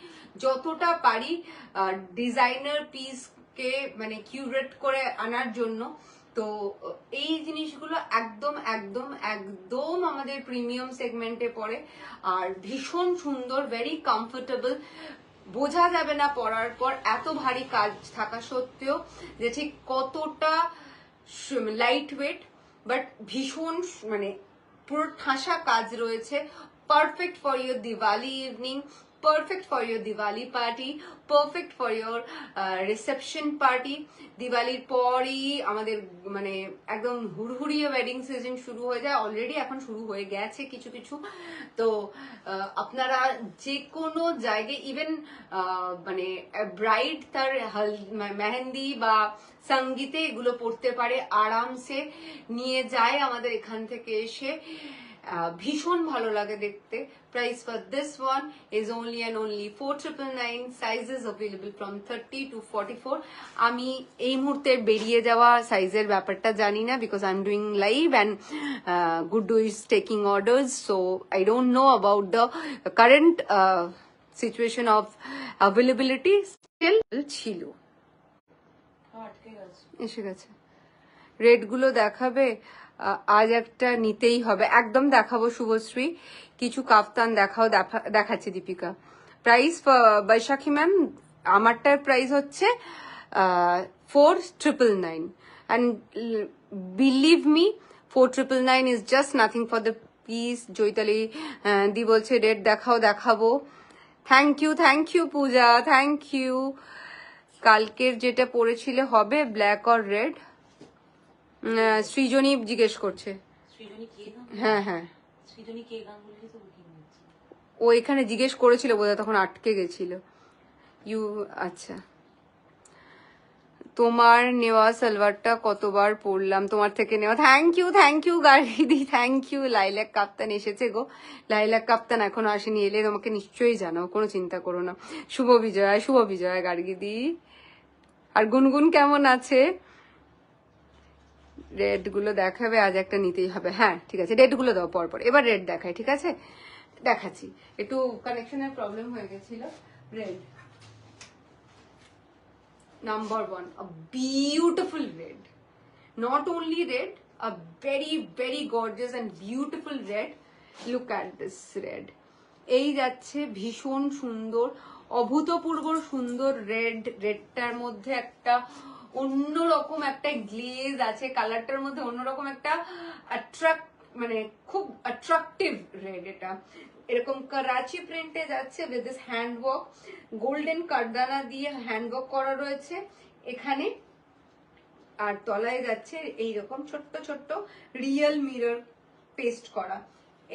যতটা পারি ডিজাইনার পিসকে মানে কিউরেট করে আনার জন্য। তো এই জিনিসগুলো একদম একদম একদম আমাদের প্রিমিয়াম সেগমেন্টে পড়ে, আর ভীষণ সুন্দর, ভেরি কমফোর্টেবল, বোঝা যাবে না পরার পর এত ভারী কাজ থাকা সত্ত্বেও যে ঠিক কতটা লাইট ওয়েট, বাট ভীষণ মানে পুরো ঠাসা কাজ রয়েছে। Perfect for your Diwali evening, perfect for your Diwali party, perfect for your reception party. দিওয়ালির পরই আমাদের মানে একদম হুড়হুড়িয়ে ওয়েডিং সিজন শুরু হয়ে যায়, অলরেডি এখন শুরু হয়ে গেছে কিছু কিছু। তো আপনারা যে কোনো জায়গায়, ইভেন মানে ব্রাইড তার মেহেন্দি বা সঙ্গীতে এগুলো পড়তে পারে, আরামসে নিয়ে যায় আমাদের এখান থেকে এসে, ভীষণ ভালো লাগে দেখতে। Price for this one is only and only 4999, sizes available from 30 to 44। আমি এই মুহূর্তে বেরিয়ে যাওয়া সাইজের ব্যাপারটা জানি না, because I am doing live and Guddu is taking orders, so I don't know about the current situation of availability. Still ছিল, এসে গেছে। রেড গুলো দেখাবে, আজ একটা নিতেই হবে, একদম দেখাবো শুভশ্রী। কিছু কাফতান দেখাও, দেখাচ্ছে দীপিকা। প্রাইস বৈশাখী ম্যাম, আমারটার প্রাইস হচ্ছে 4999, and believe me 4999 is just nothing for the piece. জৈতালি দি বলছে রেড দেখাও, দেখাবো। Thank you Puja, thank you. কালকের যেটা পরেছিলে হবে ব্ল্যাক অর রেড? সৃজনী জিজ্ঞেস করছে। হ্যাঁ হ্যাঁ, ও এখানে জিজ্ঞেস করেছিল বোধহয়, তখন আটকে গেছিল। আচ্ছা, তোমার নেওয়া সালোয়ারটা কতবার পরলাম, তোমার থেকে নেওয়া। থ্যাংক ইউ গার্গিদি, থ্যাংক ইউ। লাইলাক কাপ্তান এসেছে গো, লাইলাক কাপ্তান এখনো আসেনি, এলে তোমাকে নিশ্চয়ই জানাবো, কোনো চিন্তা করো না। শুভ বিজয় গার্গিদি। আর গুনগুন কেমন আছে? রেড গুলো দেখাবে, আজ একটা নিতেই হবে। হ্যাঁ ঠিক আছে, রেড গুলো দাও পরপর, এবার রেড দেখাই, ঠিক আছে দেখাচ্ছি। একটু কানেকশনের প্রবলেম হয়ে গেছিল। Red number 1, a beautiful red, not only red, a very very gorgeous and beautiful red. Look at this red, এই যাচ্ছে ভীষণ সুন্দর, অভূতপূর্ব সুন্দর রেড। রেডটার মধ্যে একটা অন্যরকম একটা গ্লেজ আছে, কালারটার মধ্যে অন্যরকম একটা মানে খুব অ্যাট্রাকটিভ রেড। এটা এরকম করাচি প্রিন্টে যাচ্ছে উইথ দিস হ্যান্ডওয়ার্ক, গোল্ডেন কারদানা দিয়ে হ্যান্ডওয়ার্ক করা রয়েছে এখানে, আর তলায় যাচ্ছে এইরকম ছোট্ট ছোট্ট রিয়েল মিরর পেস্ট করা।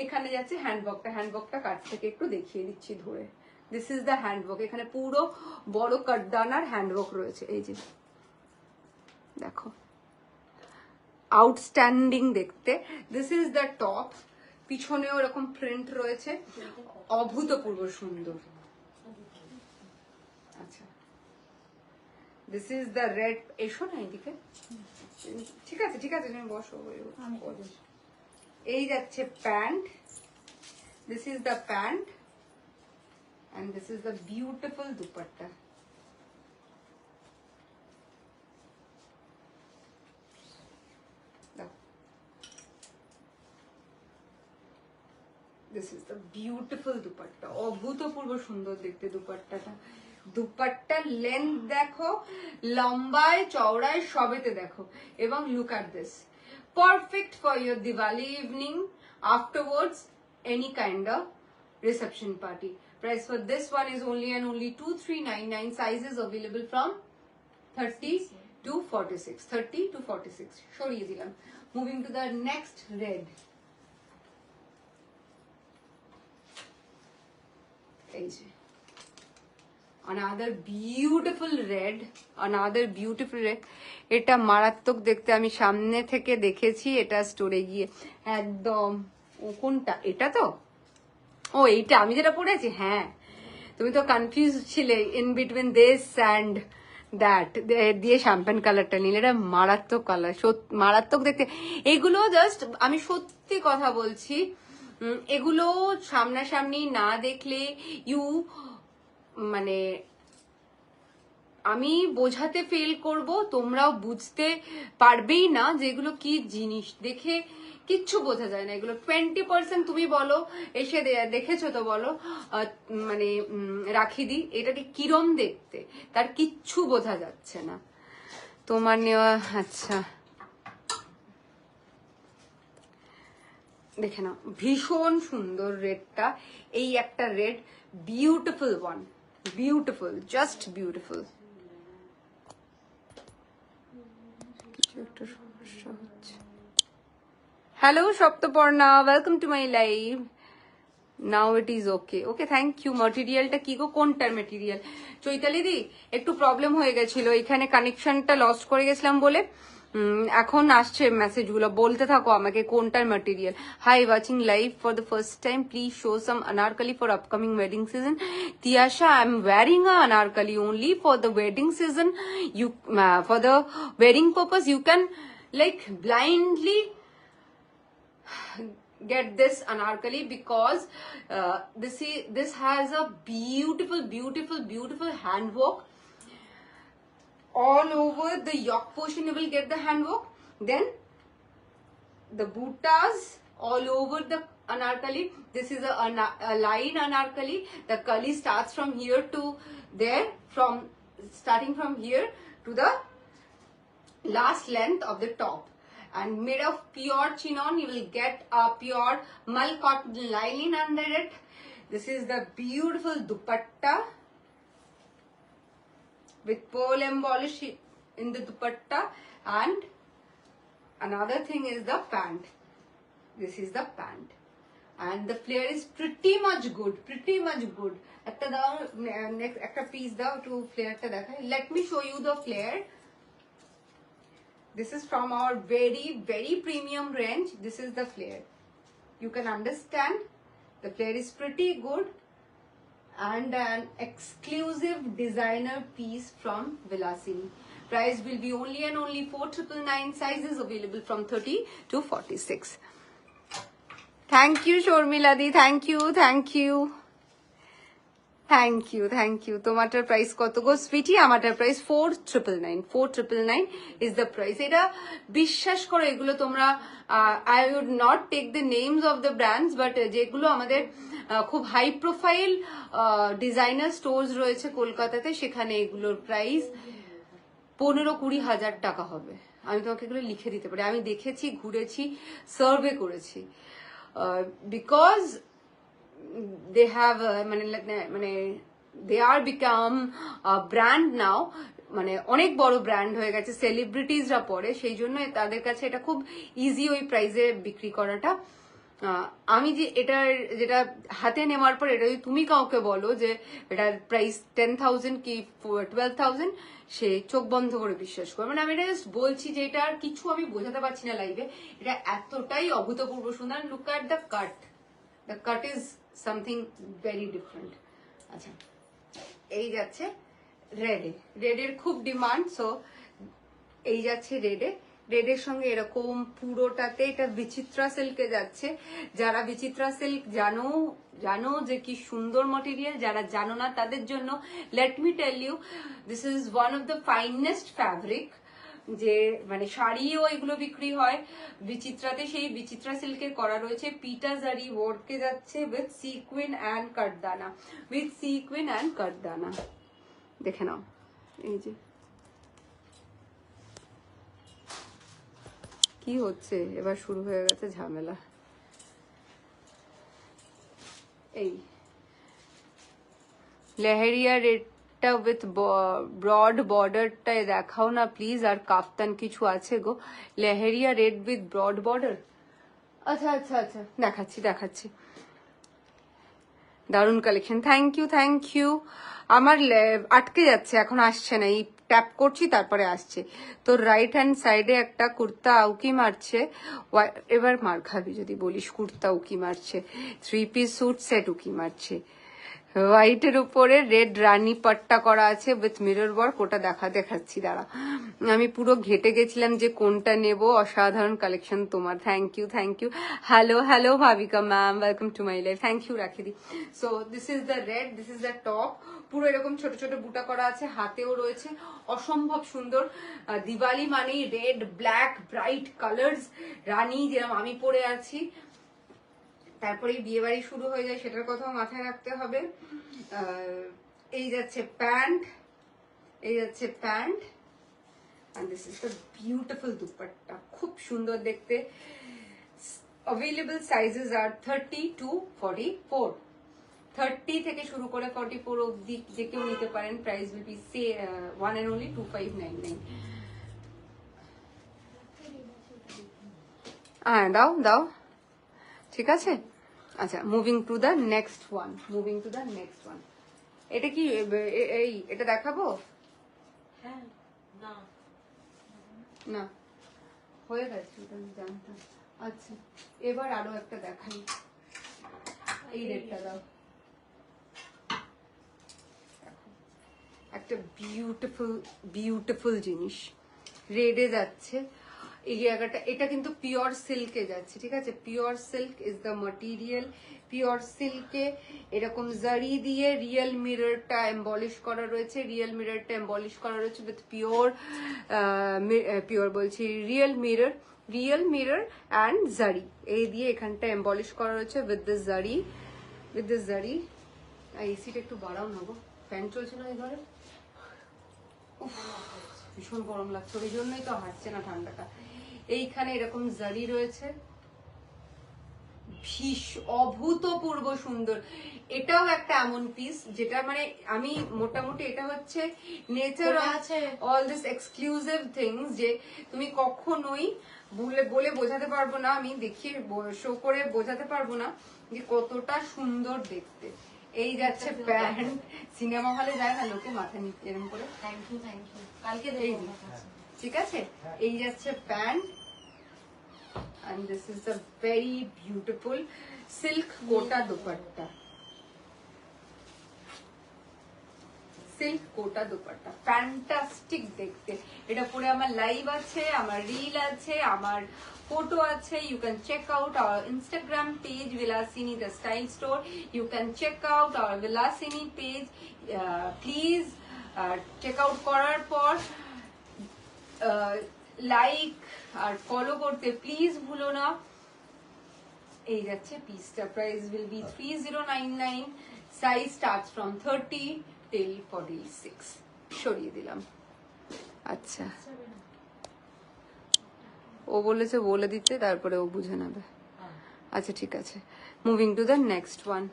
এখানে যাচ্ছে হ্যান্ডওয়ার্কটা কাছ থেকে একটু দেখিয়ে দিচ্ছি ধরে। দিস ইজ দ্য হ্যান্ডওয়ার্ক, এখানে পুরো বড় কারদানার হ্যান্ডওয়ার্ক রয়েছে, এই যে দেখো, আউটস্ট্যান্ডিং দেখতে। দিস ইজ দ্য টপ, পিছনেও এরকম প্রিন্ট রয়েছে, অভূতপূর্ব সুন্দর। আচ্ছা, দিস ইজ দ্য রেড। এসো না এদিকে, ঠিক আছে তুমি বসো। এই যাচ্ছে pant, this is the pant and this is the beautiful dupatta. This is the beautiful dupatta, অভূতপূর্ব সুন্দর দেখতে দুপাট্টাটা। দুপাট্টার লেন্থ দেখো, লম্বায় চওড়ায় সবেতে দেখো, এবং look at this, perfect for your Diwali evening, afterwards any kind of reception party. Price for this one is only and only 2399. Sizes available from 30 to 46. 30 to 46. সরিয়ে দিলাম। Moving to the next red. এই যে another beautiful red, another beautiful red. এটা মারাত্মক দেখতে, আমি সামনে থেকে দেখেছি এটা স্টোরে গিয়ে একদম। ও কোনটা? এটা তো, ও এইটা আমি যেটা পড়েছি। হ্যাঁ, তুমি তো কনফিউজ ছিলে in between this and that, দিয়ে শ্যাম্পেন কালারটা নিলে। এটা মারাত্মক কালার, মারাত্মক দেখতে। এগুলো জাস্ট আমি সত্যি কথা বলছি, এগুলো সামনাসামনি না দেখলে মানে আমি বোঝাতে ফেল করব, তোমরাও বুঝতে পারবেই না যে এগুলো কি জিনিস। দেখে কিচ্ছু বোঝা যায় না। এগুলো 20% তুমি বলো, এসে দেখেছো তো বলো, মানে রাখি দি এটাকে কিরম দেখতে, তার কিচ্ছু বোঝা যাচ্ছে না। তোমার নেওয়া, আচ্ছা দেখে নাও, ভীষণ সুন্দর রেডটা। এই একটা red, beautiful one, beautiful, just beautiful. কিছু একটা সমস্যা হচ্ছে। Hello Saptaparna, welcome to my live. Now it is okay. Okay, thank you. মেটেরিয়ালটা কি গো? কোনটার মেটেরিয়াল? চৈতালি দি, একটু প্রবলেম হয়ে গেছিল, এখানে কানেকশনটা লস্ট করে গেছিলাম বলে এখন আসছে মেসেজগুলো। বলতে থাকো আমাকে কোনটার material. Hi, watching live for the first time, please show some anarkali for upcoming wedding season. Tiyasha, I am wearing a anarkali only for the wedding season. You for the wedding purpose you can like blindly get this anarkali because this has a beautiful handwork all over the yoke portion. You will get the handwork, then the buttas all over the anarkali. This is a line anarkali. The kali starts from here to there, starting from here to the last length of the top, and made of pure chinon. You will get a pure mal cotton lining under it. This is the beautiful dupatta with pearl embellish in the dupatta, and another thing is the pant. This is the pant, and the flare is pretty much good. একটা দাও, next একটা piece দাও to flare টা দেখাই। Let me show you the flare. This is from our very premium range. This is the flare. You can understand the flare is pretty good, and an exclusive designer piece from Vilasini. Price will be only and only 4999. Sizes available from 30 to 46. Thank you, Shormila di. Thank you. তোমাটার প্রাইস কত গো সুইটি? আমাটার প্রাইস 4999. 4999 is the price. এটা বিশ্বাস করো, এগুলো তোমরা, I would not take the names of the brands, but যেগুলো আমাদের খুব হাই প্রোফাইল ডিজাইনার স্টোরস রয়েছে কলকাতাতে, সেখানে এগুলোর প্রাইস 15-20 হাজার টাকা হবে। আমি তোমাকে এগুলো লিখে দিতে পারি, আমি দেখেছি, ঘুরেছি, সার্ভে করেছি, বিকজ they have মানে they are become a brand now, মানে অনেক বড় ব্র্যান্ড হয়ে গেছে, সেলিব্রিটিজরা পরে, সেই জন্য তাদের কাছে এটা খুব ইজি ওই প্রাইসে বিক্রি করাটা। আমি যে এটার যেটা হাতে নেওয়ার পর এটা যদি তুমি কাউকে বলো যে এটার প্রাইস 10,000 কি 12,000, সে চোখ বন্ধ করে বিশ্বাস করে। মানে আমি এটা জাস্ট বলছি যে এটা আর কিছু আমি বোঝাতে পারছি না লাইভে, এটা এতটাই অভূতপূর্ব সুন্দর। Look at the cut, the cut is something very different. আচ্ছা, এই যাচ্ছে রেডে, রেডের খুব ডিমান্ড, সো এই যাচ্ছে রেডে। রেডের সঙ্গে এরকম পুরোটাতে এটা বিচিত্রা সিল্কে যাচ্ছে। যারা বিচিত্রা সিল্ক জানো যে কি সুন্দর মটেরিয়াল, যারা জানো না তাদের জন্য let me tell you, this is one of the finest fabric যে মানে শাড়িও এগুলো বিক্রি হয় বিচিত্রাতে, সেই বিচিত্রা সিল্কের করা রয়েছে পিটা জারি ওয়ার্কে যাচ্ছে উইথ সিকুইন অ্যান্ড কাটদানা, উইথ সিকুইন অ্যান্ড কাটদানা। দেখে নাও, এই যে কি হচ্ছে এবার, শুরু হয়ে গেছে ঝামেলা। এই লেহেরিয়া রেডটা উইথ ব্রড বর্ডারটায় দেখাও না প্লিজ, আর কাফতান কিছু আছে গো leheriya red with broad border. আচ্ছা আচ্ছা আচ্ছা, দেখাচ্ছি দেখাচ্ছি, দারুণ collection, thank you thank you. আমার আটকে যাচ্ছে, এখন আসছে না, এই ট্যাপ করছি তারপরে আসছে। তো রাইট হ্যান্ড সাইডে একটা কুর্তা উকি মারছে, এবার মার খাবি যদি বলিস, কুর্তা উকি মারছে, 3 পিস স্যুট সেট উকি মারছে, হোয়াইটের উপরে রেড রানী পাট্টা করা আছে উইথ মিরর ওয়ার্ক, ওটা দেখাচ্ছি দাঁড়া। আমি পুরো ঘেটে গেছিলাম যে কোনটা নেব, অসাধারণ কালেকশন তোমার, thank you thank you. Hello hello Bhavika ma'am, welcome to my life, thank you Rakhi দি। So this is the red, this is the top, পুরো এরকম ছোট ছোট বুটা করা আছে, হাতেও রয়েছে, অসম্ভব সুন্দর। দিওয়ালি মানেই রেড ব্ল্যাক ব্রাইট কালার্স, রানী যেরকম আমি পরে আছি, তারপরে বিয়ে বাড়ি শুরু হয়ে যায় সেটার কথাও মাথায় রাখতে হবে। এই যাচ্ছে প্যান্ট, এই যাচ্ছে pant, and this is the beautiful dupatta, খুব সুন্দর দেখতে। available sizes are 30 to 44, 30 থেকে শুরু করে 44 অবধি যে কেউ নিতে পারেন। Price will be say one and only 2599। হ্যাঁ দাও দাও, ঠিক আছে। আচ্ছা, moving to the next one, moving to the next one. এটা কি এই এটা দেখাবো? হ্যাঁ, না না হয়ে গেছে, ওটা আমি জানতাম। আচ্ছা, এবার আরো একটা দেখাই, এই রেটটা দাও। একটা বিউটিফুল বিউটিফুল জিনিস রেডে যাচ্ছে এই জায়গাটা, এটা কিন্তু পিওর সিল্কে যাচ্ছে, ঠিক আছে, pure silk is the material. Pure সিল্কে এরকম জারি দিয়ে রিয়েল মিররটা এমবলিশ করা রয়েছে, রিয়েল মিররটা এমবলিশ করা রয়েছে উইথ পিওর বলছি রিয়েল মিরর অ্যান্ড জারি, এই দিয়ে এখানটা এমবলিশ করা রয়েছে উইথ দিস জারি। এসিটা একটু বাড়াও না গো, ফ্যান চলছে না এই ঘরে, ভীষণ গরম লাগছে, ওই জন্যই তো হাঁটছে না ঠান্ডাটা। এইখানে এরকম জারি রয়েছে, অভূতপূর্ব সুন্দর। এটাও একটা এমন পিস যেটা মানে আমি মোটামুটি, এটা হচ্ছে নেচার আছে অল দিস এক্সক্লুসিভ থিংস, যে তুমি কখনোই বলে বোঝাতে পারবো না, আমি দেখিয়ে শো করে বোঝাতে পারবো না যে কতটা সুন্দর দেখতে। এই যাচ্ছে প্যান্ট, সিনেমা হলে যায় না লোকে মাথা নিতে এরকম করে, থ্যাংক ইউ কালকে ঠিক আছে। এই যাচ্ছে pant, and this is the very beautiful silk kota dupatta, silk kota dupatta, fantastic দেখতে। এটা পরে আমার লাইভ আছে, আমার রিল আছে, আমার ফটো আছে। You can check out our Instagram page Vilasini the Style Store. You can check out our Vilasini page. Please check out করার পর লাইক আর ফলো করতে প্লিজ ভুলো না। এই যাচ্ছে পিসটা, price will be 3099, size starts from 30 till 46। সরিয়ে দিলাম। আচ্ছা, ও বলেছে বলে দিতে, তারপরে ও বুঝে নেবে। আচ্ছা ঠিক আছে, moving to the next one.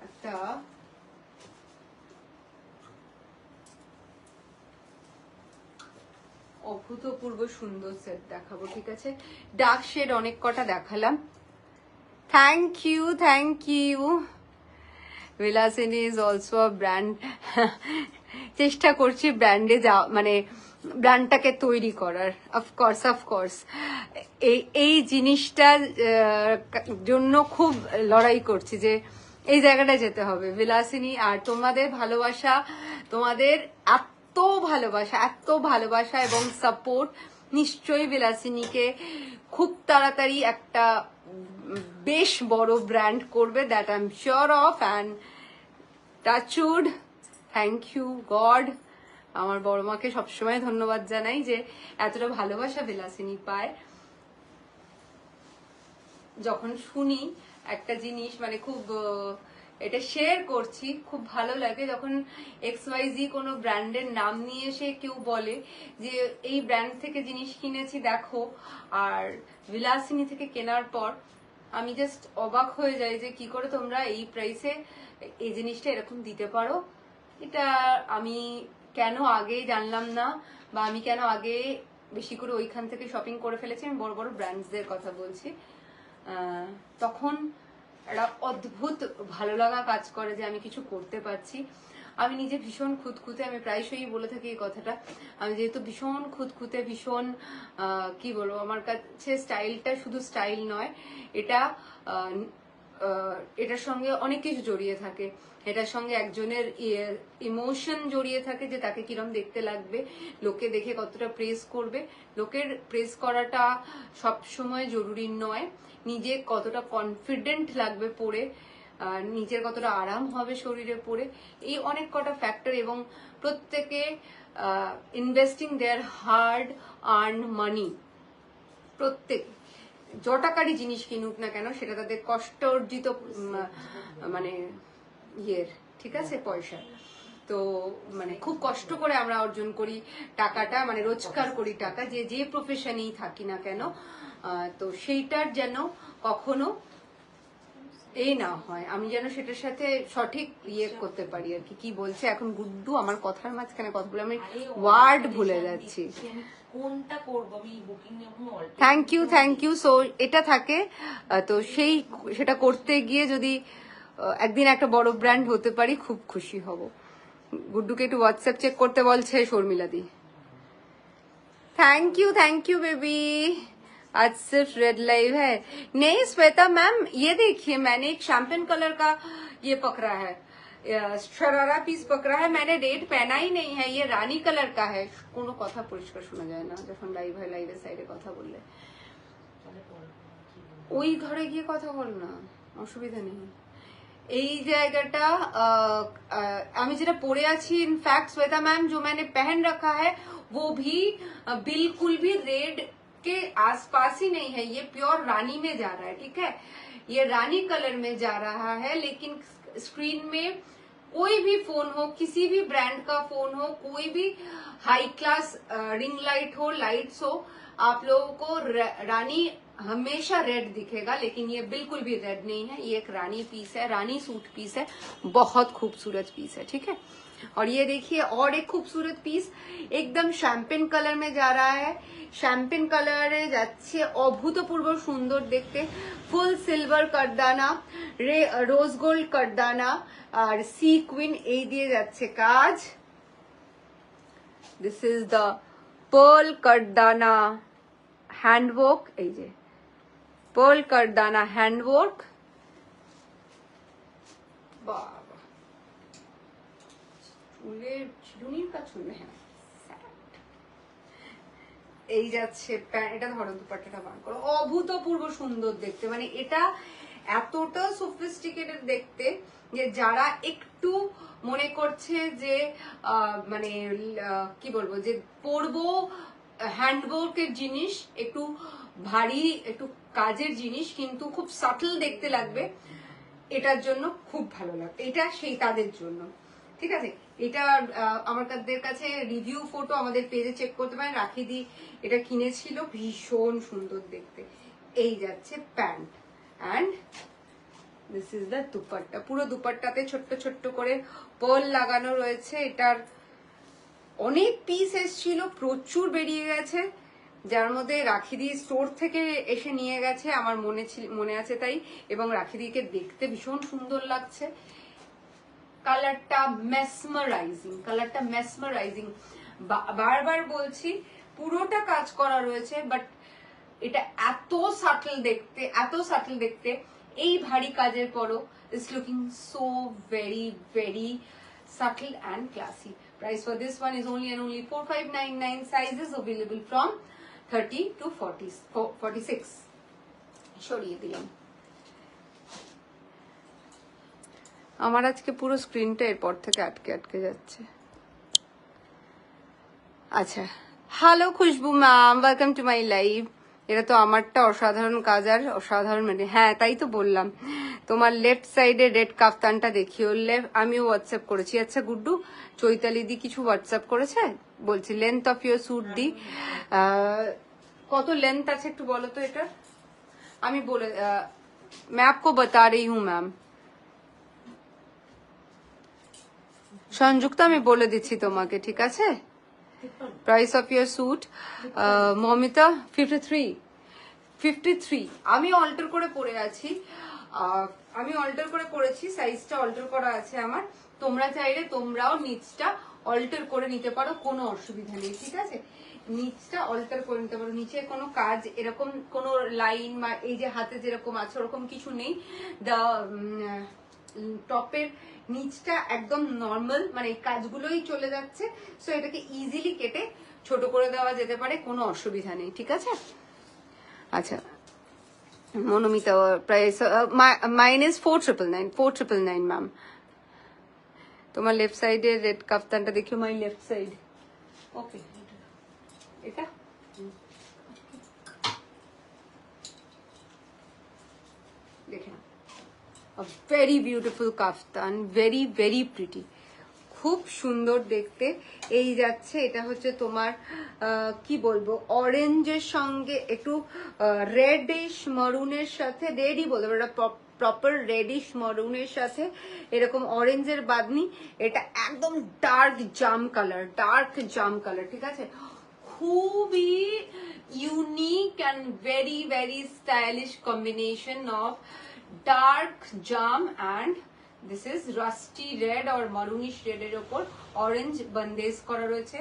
একটা অভূতপূর্ব সুন্দর সেট দেখাবো, ঠিক আছে। ডার্ক শেড অনেক কটা দেখালাম, thank you. Bilasini is also a brand, চেষ্টা করছি ব্র্যান্ডে মানে ব্র্যান্ডটাকে তৈরি করার, অফকোর্স এই জিনিসটার জন্য খুব লড়াই করছি যে এই জায়গাটায় যেতে হবে বিলাসিনী। আর তোমাদের ভালোবাসা, তোমাদের এত ভালোবাসা এবং সাপোর্ট নিশ্চয়ই বিলাসিনীকে খুব তাড়াতাড়ি একটা বেশ বড় ব্র্যান্ড করবে, that I am sure of. And touch wood, thank you God, আমার বড় মাকে সবসময় ধন্যবাদ জানাই যে এতটা ভালোবাসা বিলাসিনী পায়। যখন শুনি একটা জিনিস মানে খুব এটা শেয়ার করছি, খুব ভালো লাগে যখন XYZ কোনো ব্র্যান্ডের নাম নিয়ে এসে কেউ বলে যে এই ব্র্যান্ড থেকে জিনিস কিনেছি দেখো, আর বিলাসিনী থেকে কেনার পর আমি জাস্ট অবাক হয়ে যাই যে কি করে তোমরা এই প্রাইসে এই জিনিসটা এরকম দিতে পারো। এটা আমি কেন আগে জানলাম না, বা আমি কেন আগে বেশি করে ওইখান থেকে শপিং করে ফেলেছি। আমি বড় বড় ব্র্যান্ডসদের কথা বলছি। তখন একটা অদ্ভুত ভালো লাগা কাজ করে যে আমি কিছু করতে পারছি। আমি নিজে ভীষণ খুঁতখুঁতে, আমি প্রায়শই বলে থাকি এই কথাটা, আমি যেহেতু ভীষণ খুঁতখুঁতে, ভীষণ কি বলবো, আমার কাছে স্টাইলটা শুধু স্টাইল নয়, এটা এটার সঙ্গে অনেক কিছু জড়িয়ে থাকে। এটার সঙ্গে একজনের ইমোশন জড়িয়ে থাকে যে তাকে কিরম দেখতে লাগবে, লোকে দেখে কতটা প্রেস করবে। লোকের প্রেস করাটা সব সময় জরুরি নয়, নিজে কতটা কনফিডেন্ট লাগবে পরে, নিজের কতটা আরাম হবে শরীরে পরে, এই অনেক কটা ফ্যাক্টর। এবং প্রত্যেকে ইনভেস্টিং দেয়ার হার্ড আর্ন মানি, প্রত্যেক য টাকারই জিনিস কিনুক না কেন সেটা তাদের কষ্ট অর্জিত মানে ইয়ের, ঠিক আছে, পয়সা। তো মানে খুব কষ্ট করে আমরা অর্জন করি টাকাটা, মানে রোজগার করি টাকা, যে যে প্রফেশনেই থাকি না কেন। তো সেইটার যেন কখনো এই না হয়, আমি যেন সেটার সাথে সঠিক ইয়ে করতে পারি আর কি। কি বলছে এখন গুড্ডু আমার কথার মাঝখানে কথা বলে আমি ওয়ার্ড ভুলে যাচ্ছি। কোনটা করব আমি বুকিং নেব? Thank you. সো এটা থাকে, তো সেটা করতে গিয়ে যদি একদিন একটা বড় ব্র্যান্ড হতে পারি খুব খুশি হব। গুড্ডুকে একটু হোয়াটসঅ্যাপ চেক করতে বলছে শর্মিলা দি। Thank you baby. आज सिर्फ रेड लाइव है। नहीं श्वेता मैम, ये देखिए मैंने एक शैम्पेन कलर का ये पकड़ा है, शरारा पीस पकड़ा है। मैंने रेड पहना ही नहीं है, ये रानी कलर का है। कोनो कथा परिष्कार शोना जाए ना যখন লাইভ হয়, লাইভের সাইডে কথা বললে। ওই ঘরে গিয়ে কথা বল না, অসুবিধা নেই। এই জায়গাটা আমি যেটা পরে আছি, इनफैक्ट श्वेता मैम जो मैंने पहन रखा है वो भी बिल्कुल भी रेड के आसपास ही नहीं है, ये प्योर रानी में जा रहा है, ठीक है, ये रानी कलर में जा रहा है। लेकिन स्क्रीन में कोई भी फोन हो, किसी भी ब्रांड का फोन हो, कोई भी हाई क्लास रिंग लाइट हो, लाइट्स हो, आप लोगों को रानी हमेशा रेड दिखेगा। लेकिन ये बिल्कुल भी रेड नहीं है, ये एक रानी पीस है, रानी सूट पीस है, बहुत खूबसूरत पीस है, ठीक है। और ये देखिए और एक खूबसूरत पीस एकदम शैम्पेन कलर में जा रहा है। शैम्पेन कलरे যাচ্ছে অভূতপূর্ব সুন্দর দেখতে, ফুল সিলভার কাটদানা, রোজ গোল্ড কাটদানা আর সিকুইন এই দিয়ে যাচ্ছে কাজ। দিস ইজ দ্য পার্ল কাটদানা হ্যান্ডওয়ার্ক, এই যে পার্ল কাটদানা হ্যান্ডওয়ার্ক। বাবা চুলের চিরুনির কাজ চুলে, হ্যাঁ এই যাচ্ছে এটা ধরো, দুপাট্টাটা বার করো, অভূতপূর্ব সুন্দর দেখতে। মানে এটা এতটা সোফিস্টিকেটেড দেখতে যে যারা একটু মনে করছে যে মানে কি বলবো, যে পরবো হ্যান্ডওয়ার্কের জিনিস, একটু ভারী, একটু কাজের জিনিস কিন্তু খুব সাটল দেখতে লাগবে, এটার জন্য খুব ভালো লাগবে, এটা সেই তাদের জন্য, ঠিক আছে। এটা আমাদের কাছে রিভিউ ফটো আমাদের পেজে চেক করতে পারেন, রাখি দি এটা কিনেছিল, ভীষণ সুন্দর দেখতে। এই যাচ্ছে pant and this is the dupatta. পুরো দুপাট্টাতে ছোট্ট ছোট্ট করে পার্ল লাগানো রয়েছে। এটার অনেক পিস এসেছিল, প্রচুর বেরিয়ে গেছে, যার মধ্যে রাখিদি স্টোর থেকে এসে নিয়ে গেছে, আমার মনে আছে তাই। এবং রাখিদিকে দেখতে ভীষণ সুন্দর লাগছে। কালারটা মেসমারাইজিং, বারবার বলছি পুরোটা কাজ করা রয়েছে, বাট এটা এত সাটল দেখতে, এই ভারী কাজের পরও it's looking so very very subtle and classy. Price for this one is only and only 4599. Sizes available from 30 to 46. সরিয়ে দিলাম। আমার আজকে পুরো স্ক্রিনটা এরপর থেকে আটকে যাচ্ছে। আচ্ছা, hello Khushbu ma'am, welcome to my live. এটা তো আমারটা অসাধারণ কাজ আর অসাধারণ, মানে হ্যাঁ তাই তো বললাম। তোমার লেফট সাইডে রেড কাফতানটা দেখিও, আমিও হোয়াটসঅ্যাপ করেছি। আচ্ছা গুড্ডু, চৈতালি দি কিছু হোয়াটসঅ্যাপ করেছে? বলছি লেন্থ অফ ইউর স্যুট দি, কত লেন্থ আছে একটু বলো তো এটা। আমি বলে मैं आपको बता रही हूँ मैम। সংযুক্তা আমি বলে দিচ্ছি তোমাকে, ঠিক আছে? Price of your suit Momita 53। আমি অল্টার করে পরে আছি, আমি অল্টার করে পরেছি, সাইজটা অল্টার করা আছে আমার। তোমরা চাইলে তোমরাও নিচটা অল্টার করে নিতে পারো, কোনো অসুবিধা নেই, ঠিক আছে? নিচটা অল্টার করে নিতে পারো, নিচে কোনো কাজ এরকম কোনো লাইন বা এই যে হাতে যেরকম আছে ওরকম কিছু নেই। টপের নিচটা একদম নর্মাল, মানে এই কাজগুলোই চলে যাচ্ছে। সো এটাকে ইজিলি কেটে ছোট করে দেওয়া যেতে পারে, কোনো অসুবিধা নেই, ঠিক আছে? আচ্ছা মনোমিতা, প্রাইস মাইন ইজ 4999 ম্যাম। তোমার লেফট সাইডে রেড কাফতানটা দেখিও, মাই লেফট সাইড। ওকে, এটা দেখে না, ভেরি বিউটিফুল কাফতান, ভেরি ভেরি প্রিটি, খুব সুন্দর দেখতে। এই যাচ্ছে, এটা হচ্ছে তোমার কি বলবো, অরেঞ্জের সঙ্গে একটু রেডিশ মারুনের সাথে, রেডই বলবো, এটা প্রপার রেডিশ মারুনের সাথে এরকম অরেঞ্জের বাদনি। এটা একদম ডার্ক জাম কালার, ঠিক আছে? খুবই unique and very very stylish combination of dark জাম and this is rusty red আর মারুনিশ রেড এর ওপর অরেঞ্জ বন্দেজ করা রয়েছে।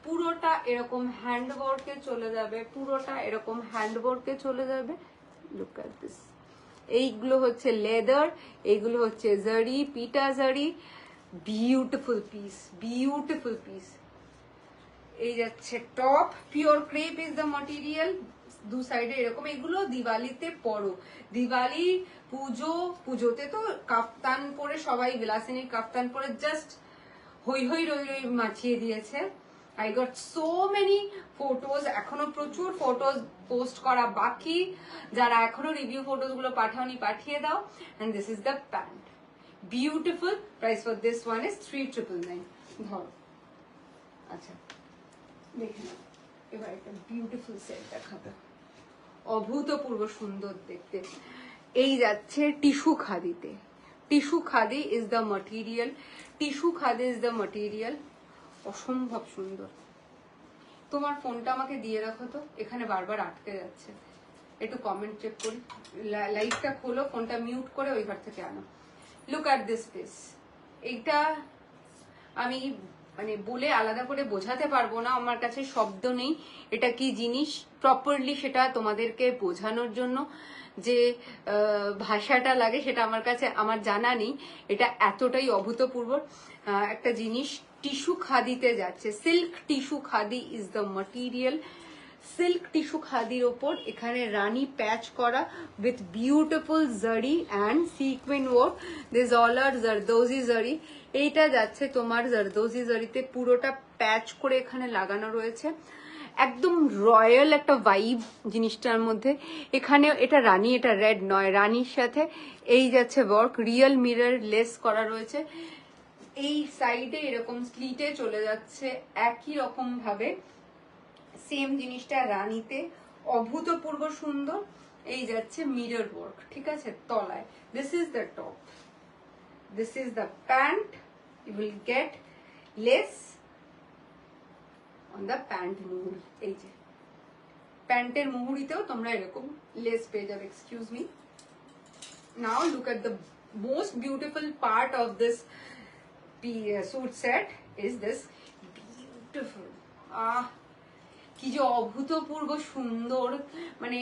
পুরোটা এরকম হ্যান্ডওয়ার্কে চলে যাবে, পুরোটা এরকম হ্যান্ডওয়ার্কে চলে যাবে। লুক এট দিস, এইগুলো হচ্ছে লেদার, এইগুলো হচ্ছে জারি, পিটা জারি। Beautiful piece. এই যাচ্ছে top, pure crepe is the material. দু সাইডে এরকম, এগুলো দিওয়ালিতে পরো, দিওয়ালি পুজোতে তো কাফতান পরে সবাই বিলাসিনীর কাফতান পরে জাস্ট হই রই মাছিয়ে দিয়েছে। I got so many photos, এখনো প্রচুর ফটোজ পোস্ট করা বাকি। যারা এখনো রিভিউ ফটোজ গুলো পাঠাওনি, পাঠিয়ে দাও। And this is the pant, beautiful. Price for this one is 3999। ধরো, আচ্ছা দেখে নাও, এবার একটা বিউটিফুল সেট দেখাবে, অভূতপূর্ব সুন্দর দেখতে। এই যাচ্ছে টিস্যু খাদিতে, tissue khadi is the material, অসম্ভব সুন্দর। তোমার ফোনটা আমাকে দিয়ে রাখো তো, এখানে বারবার আটকে যাচ্ছে। একটু কমেন্ট চেক করি, লাইভটা খোলো, ফোনটা মিউট করে ওই ঘর থেকে আনো। লুক অ্যাট দিস পিস, এইটা আমি মানে বলে আলাদা করে বোঝাতে পারবো না, আমার কাছে শব্দ নেই। এটা কি জিনিস প্রপারলি সেটা তোমাদেরকে বোঝানোর জন্য যে ভাষাটা লাগে সেটা আমার কাছে আমার জানা নেই। এটা এতটাই অভূতপূর্ব একটা জিনিস। টিস্যু খাদিতে যাচ্ছে, silk tissue khadi is the material. Silk tissue খাদির ওপর এখানে রানী প্যাচ করা উইথ বিউটিফুল জারি অ্যান্ড সিকুয়েন ওয়ার্ক। দিস অল আর জারদোজি জারি। এইটা যাচ্ছে তোমার জারদোজি জারিতে, পুরোটা প্যাচ করে এখানে লাগানো রয়েছে। একদম রয়্যাল একটা ভাইব জিনিসটার মধ্যে। এখানে এটা রানী, এটা রেড নয়, রানীর সাথে এই যাচ্ছে ওয়ার্ক, রিয়েল মিরর লেস করা রয়েছে। এই সাইডে এরকম স্লিটে চলে যাচ্ছে একই রকম ভাবে, সেম জিনিসটা রানীতে, অভূতপূর্ব সুন্দর। এই যাচ্ছে মিরর ওয়ার্ক, ঠিক আছে, তলায়। This is the top, this is the pant. You will get lace on the pant মুহুরি। এই যে প্যান্টের মুহুরিতেও তোমরা এরকম লেস পেয়ে যাবে। Excuse me. Now look at the most beautiful part of this suit set is this beautiful, কি যে অভূতপূর্ব সুন্দর। মানে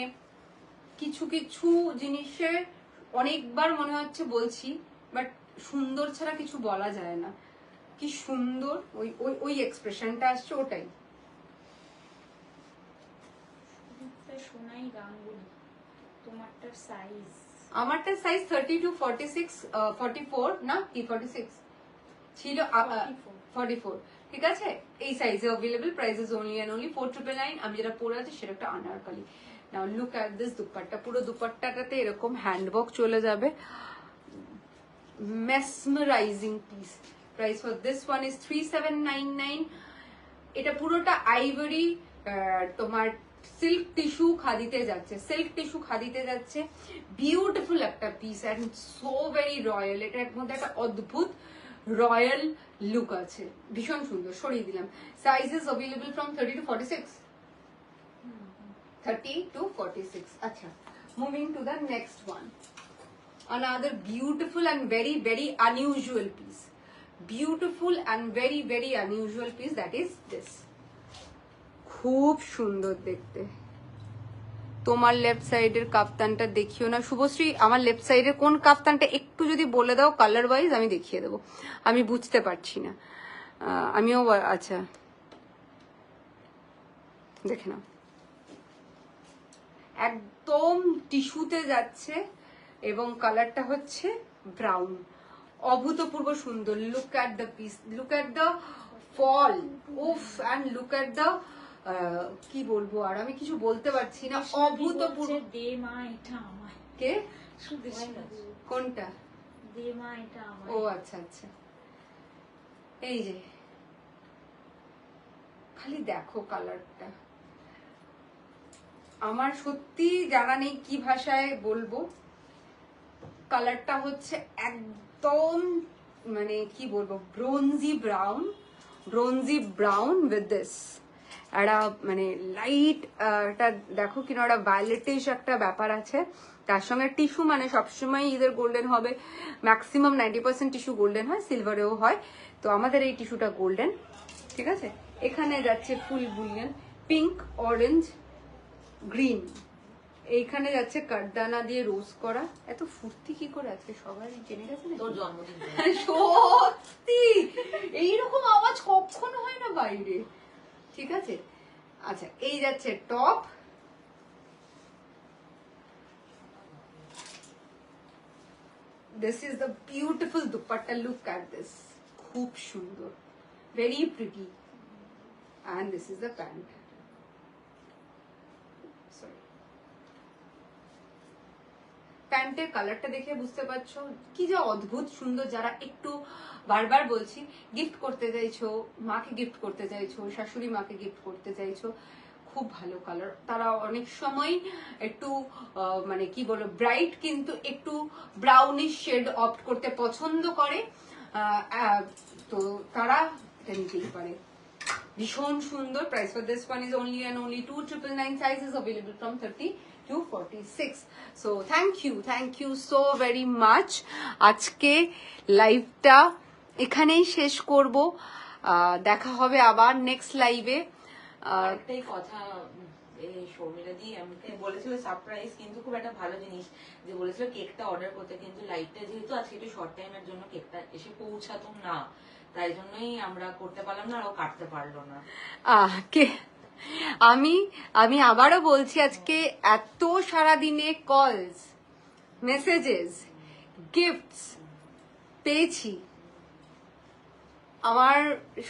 কিছু কিছু জিনিসের অনেকবার মনে হচ্ছে বলছি, বাট সুন্দর ছাড়া কিছু বলা যায় না। কি সুন্দর, ওই ওই ওই এক্সপ্রেশনটা আসছে, ওটাই। সোনাই গাঙ্গুলি, তোমারটার সাইজ? আমারটা সাইজ 32 46 44 না কি 46 ছিল, 44, ঠিক আছে? এই সাইজে available, price is only and only 4999। আমি যেটা পরে আছি সেটা একটা anarkali. Now look at this dupatta, পুরো দুপাট্টাটাতে এরকম হ্যান্ডওয়ার্ক চলে যাবে, mesmerizing piece. Price for this one is 3799। এটা পুরোটা আইভরি তোমার সিল্ক টিস্যু খাদিতে যাচ্ছে, সিল্ক টিস্যু খাদিতে যাচ্ছে। বিউটিফুল একটা piece and so very royal. এটার মধ্যে একটা অদ্ভুত রয়্যাল লুক আছে, ভীষণ সুন্দর। সরিয়ে দিলাম। Sizes available from 30 to 46, 30 to 46। আচ্ছা, moving to the next one. Another beautiful and very very unusual piece, beautiful and very very unusual piece, that is this. খুব সুন্দর দেখতে। তোমার লেফট সাইডের কাপ্তানটা দেখিও না শুভশ্রী, আমার লেফট সাইডের কোন কাপ্তানটা একটু যদি বলে দাও কালার ওয়াইজ, আমি দেখিয়ে দেবো। আমি বুঝতে পারছি না, আমিও। আচ্ছা দেখে নাও, একদম টিস্যুতে যাচ্ছে এবং কালারটা হচ্ছে ব্রাউন, অভূতপূর্ব সুন্দর। Look at the piece, look at the fall, উফ, অ্যান্ড লুক অ্যাট দ্য কি বলবো, আর আমি কিছু বলতে পারছি না। অভূতপূর্ব। দে মা এটা আমার, কে? সুদেশী। কোনটা? দে মা এটা আমার। ও আচ্ছা আচ্ছা, এই যে খালি দেখো কালারটা, আমার সত্যি জানা নেই কি ভাষায় বলবো। কালারটা হচ্ছে একদম মানে কি বলবো, ব্রোঞ্জি ব্রাউন, ব্রোঞ্জি ব্রাউন উইথ দিস একটা মানে লাইট, এটা দেখো কিনা একটা ভায়োলেটিশ একটা ব্যাপার আছে। তার সঙ্গে টিস্যু মানে সবসময় ইদার গোল্ডেন হবে, ম্যাক্সিমাম 90% টিস্যু গোল্ডেন হয়, সিলভারেও হয়। তো আমাদের এই টিস্যুটা গোল্ডেন, ঠিক আছে? এখানে যাচ্ছে ফুল বুলিয়ন, পিঙ্ক, অরেঞ্জ, গ্রিন। এইখানে যাচ্ছে কাঠদানা দিয়ে রোজ করা। এত ফুর্তি কি করে আজকে সবাই জেনে গেছে না? তোর জন্মদিন। সত্যি এইরকম আওয়াজ কখনো হয় না বাইরে, ঠিক আছে? আচ্ছা, এই যাচ্ছে top, this is the beautiful dupatta, look at this, খুব সুন্দর, very pretty, and this is the pant. Sorry, প্যান্টের কালারটা দেখে বুঝতে পারছো কি যে অদ্ভুত সুন্দর। যারা একটু বারবার বলছি গিফট করতে চাইছো, মাকে গিফট করতে চাইছো, শাশুড়ি মাকে গিফট করতে চাইছো, খুব ভালো কালার। তারা অনেক সময় একটু মানে কি বলবো ব্রাইট কিন্তু একটু ব্রাউনিশ শেড অপ্ট করতে পছন্দ করে, তো তারা এটা নিতেই পারে। ভীষণ সুন্দর। Price for this one is only and only 2999। Size is available from 30 to 46। So thank you so very much. আজকে লাইভটা এখানেই শেষ করব, দেখা হবে আবার নেক্সট লাইভে। একটাই কথা, শর্মিলা দি আমাকে বলেছিল সারপ্রাইজ, কিন্তু খুব একটা ভালো জিনিস যে বলেছিল কেকটা অর্ডার করতে, কিন্তু লাইভটা যেহেতু আজকে একটু শর্ট টাইমের জন্য কেকটা এসে পৌঁছাতো না, তাই জন্যই আমরা করতে পারলাম না, আর ও কাটতে পারলো না। আমি আবারও বলছি, আজকে এত সারাদিনে কলস, মেসেজেস, গিফটস পেয়েছি, আমার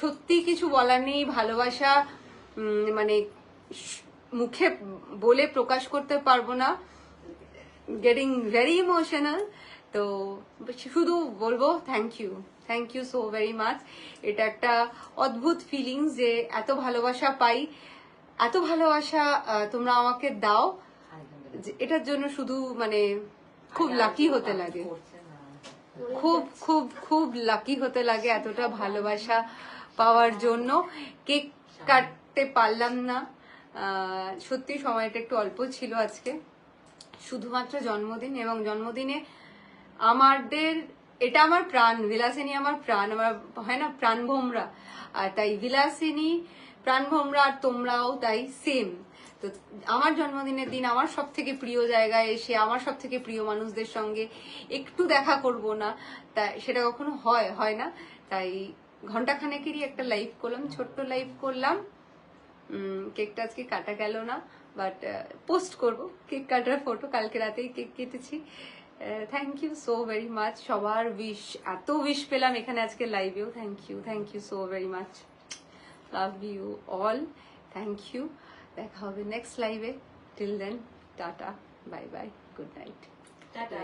সত্যি কিছু বলার নেই। ভালোবাসা মানে মুখে বলে প্রকাশ করতে পারবো না, গেটিং ভেরি ইমোশনাল। তো শুধু বলবো thank you so very much. এটা একটা অদ্ভুত ফিলিংস যে এত ভালোবাসা পাই, এত ভালোবাসা তোমরা আমাকে দাও, এটার জন্য শুধু মানে খুব লাকি হতে লাগে, খুব খুব খুব লাকি হতে লাগে এতটা ভালোবাসা পাওয়ার জন্য। কেক কাটতে পারলাম না, সত্যি সময়টা একটু অল্প ছিল আজকে, শুধুমাত্র জন্মদিন, এবং জন্মদিনে আমাদের এটা আমার প্রাণ, বিলাসিনী আমার প্রাণ, আমার হয় না প্রাণ ভোমরা, আর তাই বিলাসিনী প্রাণ ভোমরা আর তোমরাও তাই সেম। তো আমার জন্মদিনের দিন আমার সব থেকে প্রিয় জায়গায় এসে আমার সব থেকে প্রিয় মানুষদের সঙ্গে একটু দেখা করব না, তাই সেটা কখনো হয় না। তাই ঘন্টাখানেকেরই একটা লাইভ করলাম, ছোট্ট লাইভ করলাম। কেকটা আজকে কাটা গেল না, বাট পোস্ট করব কেক কাটার ফটো, কালকে রাতেই কেক কেটেছি। Thank you so very much, সবার উইশ, এত উইশ পেলাম এখানে আজকে লাইভেও। Thank you so very much, love you all, thank you. দেখা হবে নেক্সট লাইভে, till then tata, bye bye, good night. Tata.